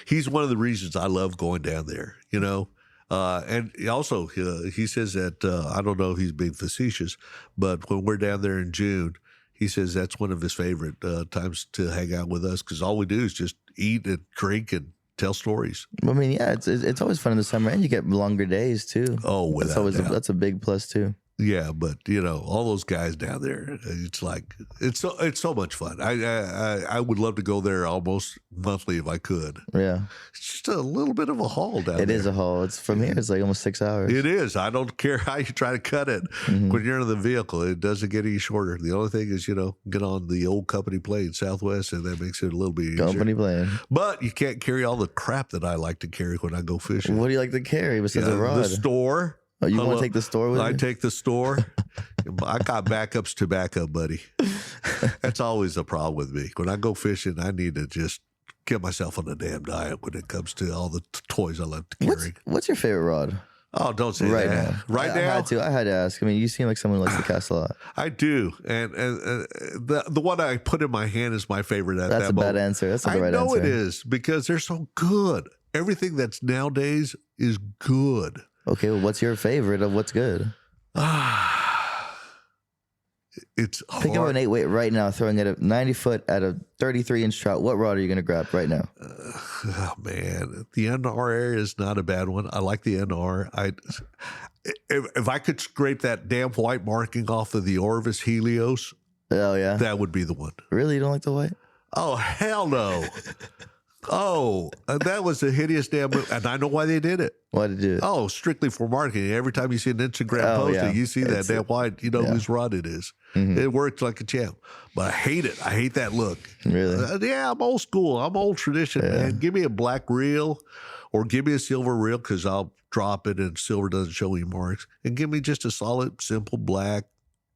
He's one of the reasons I love going down there, you know. And also he says that, I don't know if he's being facetious, but when we're down there in June, he says that's one of his favorite times to hang out with us, because all we do is just eat and drink and tell stories. I mean, yeah, it's always fun in the summer, and you get longer days too. Oh, without doubt. That's a big plus too. Yeah, but you know, all those guys down there, it's like it's so much fun. I would love to go there almost monthly if I could. Yeah, it's just a little bit of a haul down there. It is a haul. It's from here. It's like almost 6 hours. It is. I don't care how you try to cut it. When you're in the vehicle, it doesn't get any shorter. The only thing is, you know, get on the old company plane, Southwest, and that makes it a little bit easier. Company plane. But you can't carry all the crap that I like to carry when I go fishing. What do you like to carry besides a rod? The store. Oh, you want to take the store with you? I take the store. I got backups to backup, buddy. That's always a problem with me. When I go fishing, I need to just get myself on a damn diet when it comes to all the toys I love to carry. What's your favorite rod? Oh, don't say right that. Now. Right now? I had to ask. I mean, you seem like someone who likes to cast a lot. I do. And the one I put in my hand is my favorite at That's that a moment. bad answer. That's not the right answer. I know it is, because they're so good. Everything that's nowadays is good. Okay, well, what's your favorite of what's good? It's hard. Pick up an 8-weight right now, throwing it at 90 foot at a 33-inch trout. What rod are you going to grab right now? Oh, man. The NR area is not a bad one. I like the NR. If I could scrape that damn white marking off of the Orvis Helios, oh yeah, that would be the one. Really? You don't like the white? Oh, hell no. Oh, that was a hideous damn move. And I know why they did it. Why did you do it? Oh, strictly for marketing. Every time you see an Instagram posting, you see that damn white, you know whose rod it is. It worked like a champ. But I hate it. I hate that look. Really? Yeah, I'm old school. I'm old tradition, man. Give me a black reel or give me a silver reel because I'll drop it and silver doesn't show any marks, and give me just a solid, simple black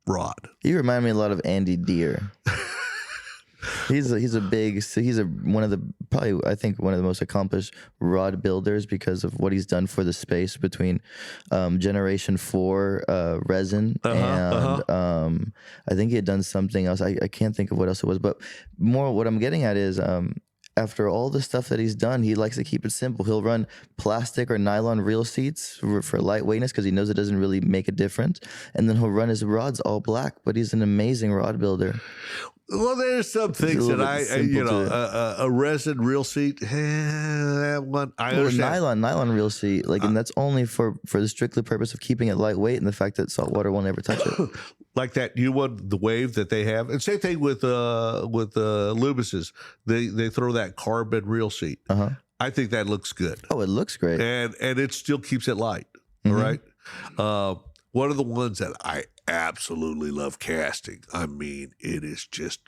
rod. You remind me a lot of Andy Deere. He's one of the probably I think one of the most accomplished rod builders because of what he's done for the space between Generation 4 resin and I think he had done something else. I can't think of what else it was, but more what I'm getting at is after all the stuff that he's done, he likes to keep it simple. He'll run plastic or nylon reel seats for lightweightness because he knows it doesn't really make a difference. And then he'll run his rods all black, but he's an amazing rod builder. Well, there's some things that a resin reel seat, that one, I understand. Nylon reel seat, and that's only for the strictly purpose of keeping it lightweight and the fact that salt water won't ever touch it. Like that new one, the Wave that they have, and same thing with Lubus's. They throw that carbon reel seat. I think that looks good. Oh, it looks great, and it still keeps it light. All right. One of the ones that I absolutely love casting, I mean, it is just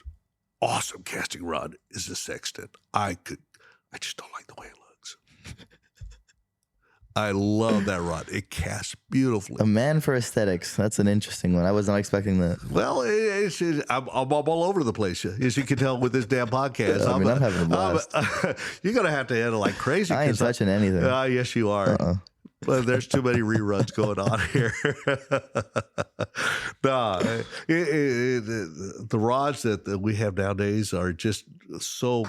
awesome casting rod, is the Sexton. I just don't like the way it looks. I love that rod. It casts beautifully. A man for aesthetics. That's an interesting one. I was not expecting that. Well, I'm all over the place, as you can tell with this damn podcast. I'm having a blast. You're going to have to handle like crazy. I ain't touching anything. Yes, you are. Well, there's too many reruns going on here. The rods that we have nowadays are just so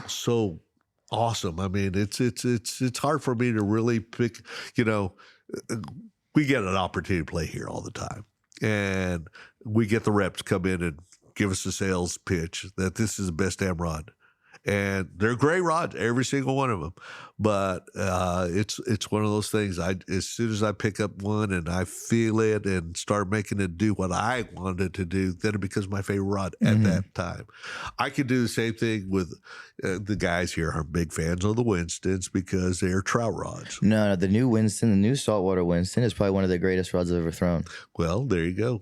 awesome. I mean, it's hard for me to really pick. We get an opportunity to play here all the time, and we get the reps come in and give us a sales pitch that this is the best damn rod. And they're great rods, every single one of them. But it's one of those things. As soon as I pick up one and I feel it and start making it do what I wanted it to do, then it becomes my favorite rod at that time. I can do the same thing with the guys here are big fans of the Winstons because they're trout rods. No, the new Winston, the new saltwater Winston is probably one of the greatest rods I've ever thrown. Well, there you go.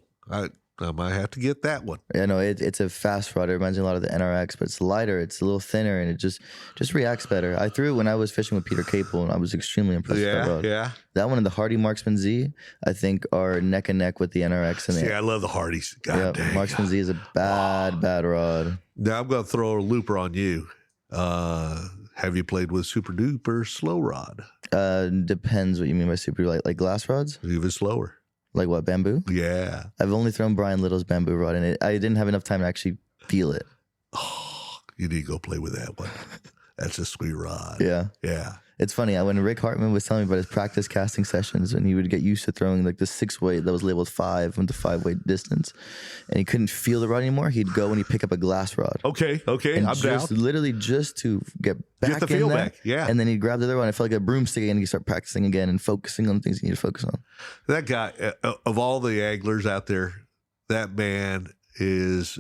I might have to get that one. Yeah, no, it's a fast rod. It reminds me a lot of the NRX, but it's lighter. It's a little thinner, and it just reacts better. I threw it when I was fishing with Peter Capel, and I was extremely impressed with that rod. Yeah. That one and the Hardy Marksman Z, I think, are neck and neck with the NRX. And I love the Hardys. God dang. Marksman Z is a bad rod. Now I'm going to throw a looper on you. Have you played with super duper slow rod? Depends what you mean by super, like glass rods? Even slower. Like what, bamboo? Yeah. I've only thrown Brian Little's bamboo rod, and I didn't have enough time to actually feel it. Oh, you need to go play with that one. That's a sweet rod. Yeah. Yeah. It's funny, when Rick Hartman was telling me about his practice casting sessions, and he would get used to throwing like the 6-weight that was labeled 5 into 5-weight distance, and he couldn't feel the rod anymore, he'd go and he'd pick up a glass rod. Okay, and I'm down. Literally just to get back the feel in there, back, yeah. And then he'd grab the other one, and it felt like a broomstick, and he'd start practicing again and focusing on things you need to focus on. That guy, of all the anglers out there, that man is,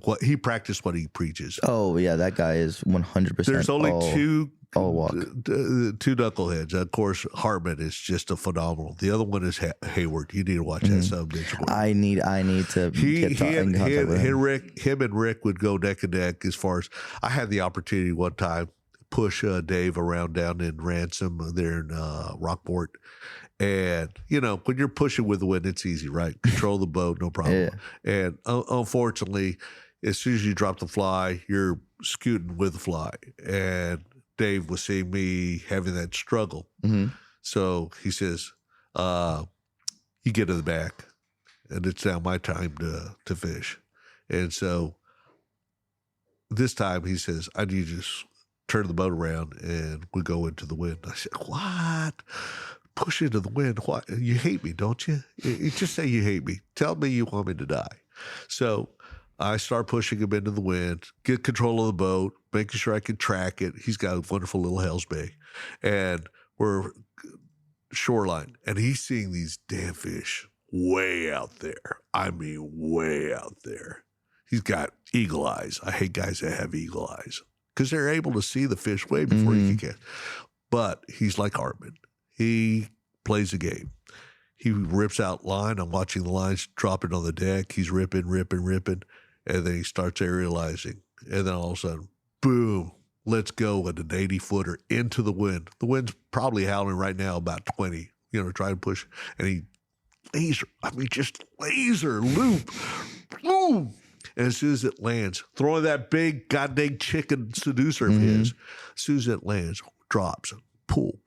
what he practiced what he preaches. Oh yeah, that guy is 100%. There's only two walk. Two knuckleheads. Of course, Hartman is just a phenomenal. The other one is Hayward. You need to watch that sub. I need to get in contact with him. Him and Rick would go neck and neck as far as I had the opportunity one time to push Dave around down in Ransom there in Rockport. And, when you're pushing with the wind, it's easy, right? Control the boat, no problem. Yeah. And unfortunately, as soon as you drop the fly, you're scooting with the fly. And Dave was seeing me having that struggle. Mm-hmm. So he says, you get to the back, and it's now my time to fish. And so this time he says, I need you to turn the boat around, and we go into the wind. I said, what? Push into the wind? What? You hate me, don't you? Just say you hate me. Tell me you want me to die. So I start pushing him into the wind, get control of the boat, making sure I can track it. He's got a wonderful little Hell's Bay. And we're shoreline. And he's seeing these damn fish way out there. I mean, way out there. He's got eagle eyes. I hate guys that have eagle eyes because they're able to see the fish way before you can catch. But he's like Hartman. He plays the game. He rips out line. I'm watching the lines dropping on the deck. He's ripping. And then he starts aerializing. And then all of a sudden, boom, let's go at an 80-footer into the wind. The wind's probably howling right now about 20, trying to push. And he just laser loop, boom. And as soon as it lands, throwing that big goddamn chicken seducer of his, as soon as it lands, drops, pull.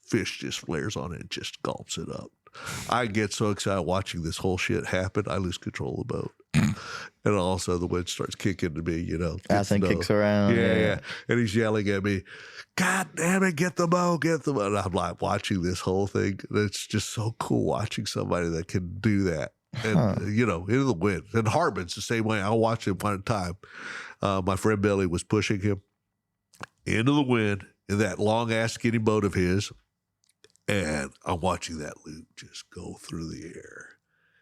Fish just flares on it and just gulps it up. I get so excited watching this whole shit happen, I lose control of the boat. And also the wind starts kicking to me, Ass and kicks around. Yeah. And he's yelling at me, God damn it, get the boat. And I'm like watching this whole thing. And it's just so cool watching somebody that can do that. And, into the wind. And Hartman's the same way. I'll watch him one at a time. My friend Billy was pushing him into the wind in that long-ass skinny boat of his. And I'm watching that loop just go through the air.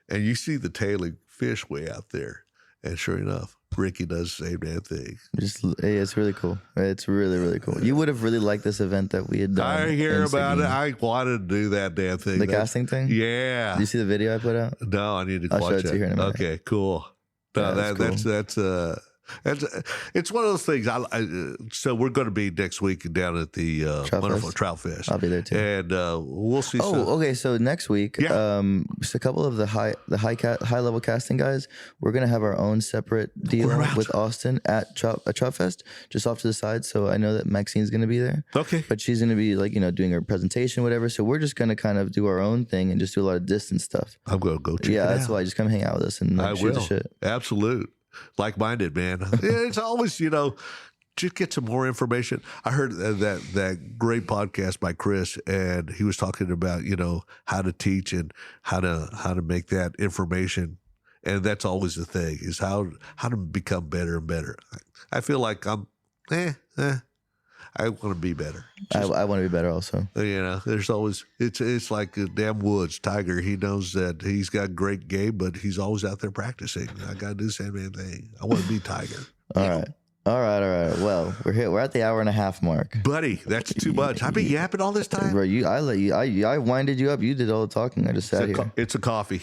And you see the tailing fish way out there. And sure enough, Ricky does the same damn thing. It's really cool. It's really, really cool. You would have really liked this event that we had done. I hear about it. I wanted to do that damn thing. The casting thing? Yeah. Did you see the video I put out? No, I need to I'll watch show it to you here in a minute. Okay, cool. No, that's cool. It's one of those things. So we're going to be next week down at the wonderful Trout Fest. I'll be there too, and we'll see. Okay. So next week, just a couple of the high level casting guys. We're gonna have our own separate deal with Austin at Trout Fest, just off to the side. So I know that Maxine's gonna be there. Okay, but she's gonna be doing her presentation, whatever. So we're just gonna kind of do our own thing and just do a lot of distance stuff. I'm gonna go check it out. That's why. Just come hang out with us and shoot the shit. Absolute. Like-minded, man. It's always, just get some more information. I heard that great podcast by Chris, and he was talking about, how to teach and how to make that information. And that's always the thing, is how to become better and better. I feel like I'm, I want to be better. I want to be better also. There's always, it's like a damn Woods Tiger. He knows that he's got great game, but he's always out there practicing. I got to do the same damn thing. I want to be Tiger. All right. Well, we're here. We're at the hour and a half mark. Buddy, that's too much. I've been yapping all this time. Bro, I winded you up. You did all the talking. I just sat here. It's a coffee.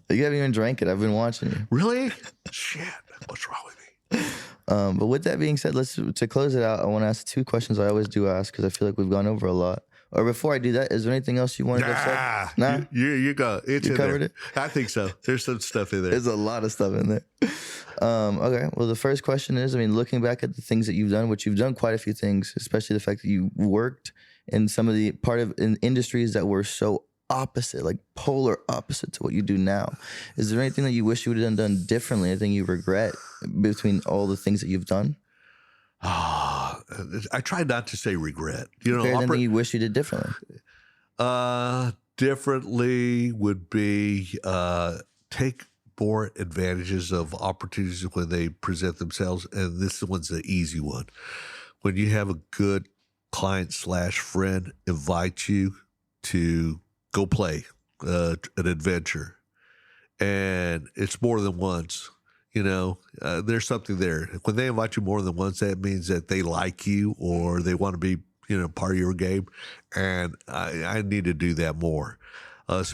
You haven't even drank it. I've been watching you. Really? Shit. What's wrong with me? But with that being said, to close it out, I want to ask 2 questions I always do ask because I feel like we've gone over a lot. Or before I do that, is there anything else you wanted to say? Nah. You go. It's you covered it? I think so. There's some stuff in there. There's a lot of stuff in there. Okay. Well, the first question is, looking back at the things that you've done, which you've done quite a few things, especially the fact that you worked in some of the in industries that were so opposite, like polar opposite to what you do now. Is there anything that you wish you would have done differently? Anything you regret between all the things that you've done? I try not to say regret. Anything you wish you did differently? Differently would be take more advantages of opportunities when they present themselves. And this one's the easy one. When you have a good client/friend invite you to go play an adventure, and it's more than once. There's something there. When they invite you more than once, that means that they like you or they want to be, part of your game. And I need to do that more. And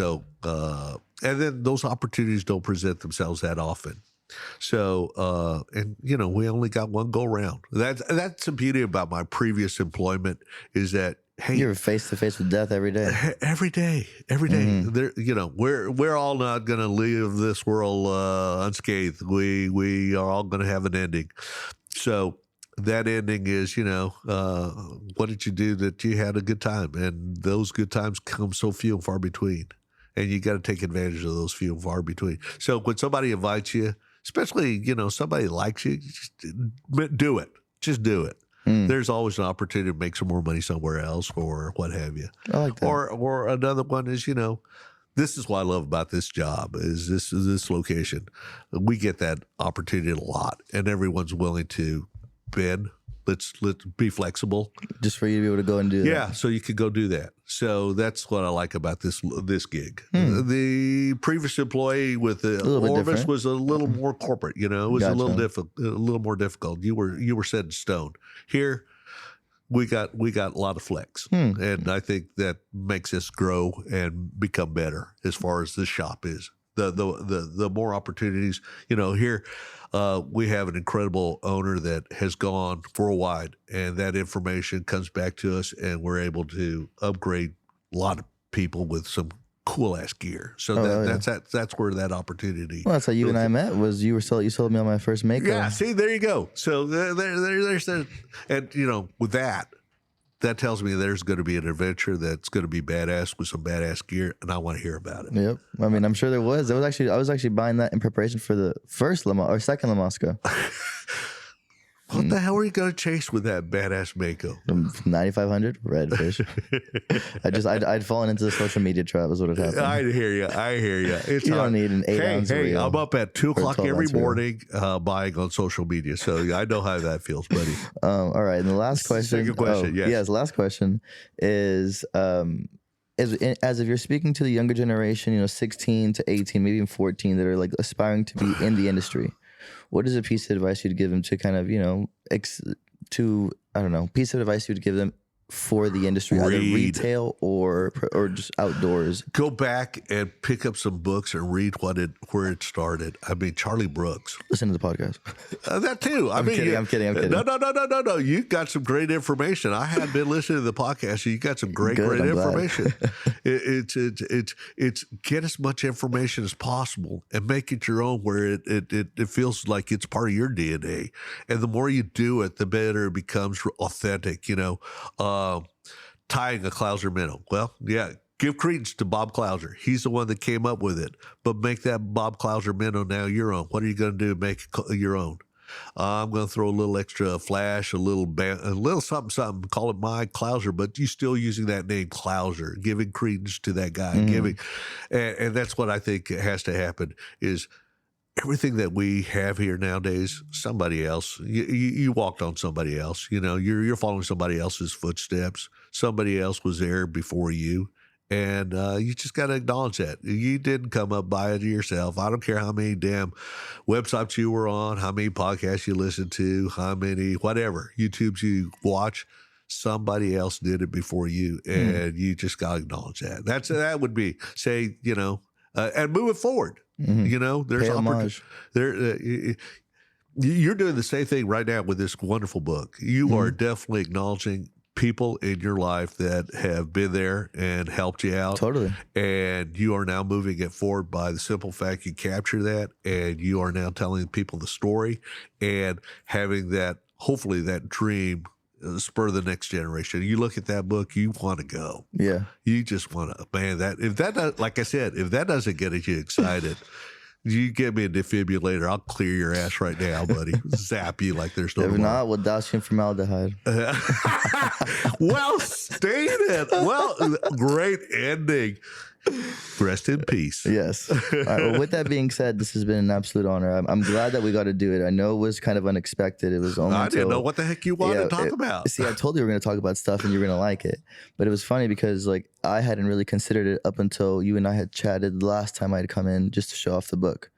then those opportunities don't present themselves that often. So, we only got one go round. That's the beauty about my previous employment is that, hey, you're face to face with death every day. Every day. Mm-hmm. There, we're all not going to leave this world unscathed. We are all going to have an ending. So that ending is, what did you do that you had a good time? And those good times come so few and far between. And you got to take advantage of those few and far between. So when somebody invites you, especially, somebody likes you, just do it. Just do it. There's always an opportunity to make some more money somewhere else or what have you. I like that. Or another one is, this is what I love about this job is this location. We get that opportunity a lot, and everyone's willing to bend. Let's be flexible. Just for you to be able to go and do that. Yeah, so you could go do that. So that's what I like about this gig. The previous employee with the Orvis was a little more corporate. It was a little more difficult. You were set in stone. Here, we got a lot of flex, and I think that makes us grow and become better as far as this shop is. The more opportunities, here we have an incredible owner that has gone worldwide, and that information comes back to us, and we're able to upgrade a lot of people with some cool ass gear. So that's where that opportunity. Well, that's how you and I met. Was you sold me on my first Mako. Yeah. See, there you go. So there's that, and with that tells me there's going to be an adventure that's going to be badass with some badass gear, and I want to hear about it. Yep. I mean, I'm sure there was. I was actually buying that in preparation for the first second La Mosca. What the hell are you going to chase with that badass Mako? 9,500 redfish. I'd fallen into the social media trap. Is what had happened. I hear you. It's you don't need an 8-ounce reel. I'm up at 2:00 every morning buying on social media, so I know how that feels, buddy. All right, and the last question. Second question. Yes. The last question is. As if you're speaking to the younger generation, 16 to 18, maybe even 14, that are like aspiring to be in the industry, what is a piece of advice you'd give them to kind of, piece of advice you'd give them for the industry, either retail or just outdoors? Go back and pick up some books and read where it started. I mean, Charlie Brooks. Listen to the podcast. That too. I'm kidding. No. You got some great information. I had been listening to the podcast. You got some great information. It's get as much information as possible and make it your own, where it feels like it's part of your DNA. And the more you do it, the better it becomes authentic. Tying a Clouser minnow. Well, yeah, give credence to Bob Clouser. He's the one that came up with it. But make that Bob Clouser minnow now your own. What are you going to do to make it your own? I'm going to throw a little extra flash, a little something, call it my Clouser, but you still using that name Clouser, giving credence to that guy, and that's what I think has to happen is everything that we have here nowadays, somebody else, you walked on somebody else, you're following somebody else's footsteps. Somebody else was there before you. And you just got to acknowledge that. You didn't come up by it yourself. I don't care how many damn websites you were on, how many podcasts you listened to, how many, whatever, YouTubes you watch. Somebody else did it before you. And you just got to acknowledge that. That would be, say, and move it forward. There's homage. You're doing the same thing right now with this wonderful book. You are definitely acknowledging people in your life that have been there and helped you out. Totally. And you are now moving it forward by the simple fact you capture that, and you are now telling people the story and having that, hopefully that dream spur the next generation. You look at that book, you want to go. Yeah. You just want to, man, like I said, if that doesn't get you excited, you give me a defibrillator, I'll clear your ass right now, buddy. Zap you like there's no tomorrow. If not, we'll douse you in formaldehyde. Well stated. Well, great ending. Rest in peace. Yes. All right, well, with that being said, this has been an absolute honor. I'm glad that we got to do it. I know it was kind of unexpected. It was only I didn't know what the heck you wanted to talk about. See, I told you we were going to talk about stuff and you were going to like it. But it was funny because I hadn't really considered it up until you and I had chatted the last time I'd come in just to show off the book.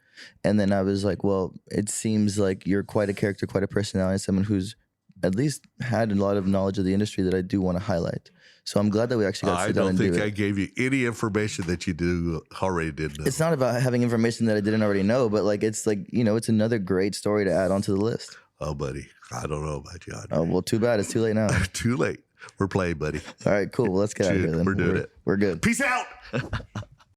And then I was like, well, it seems like you're quite a character, quite a personality, someone who's at least had a lot of knowledge of the industry that I do want to highlight. So I'm glad that we actually got to sit down and do it. I don't think I gave you any information that you already didn't know. It's not about having information that I didn't already know, but it's it's another great story to add onto the list. Oh, buddy, I don't know about you. Oh, well, too bad. It's too late now. Too late. We're playing, buddy. All right, cool. Well, let's get out of here then. We're doing it. We're good. Peace out.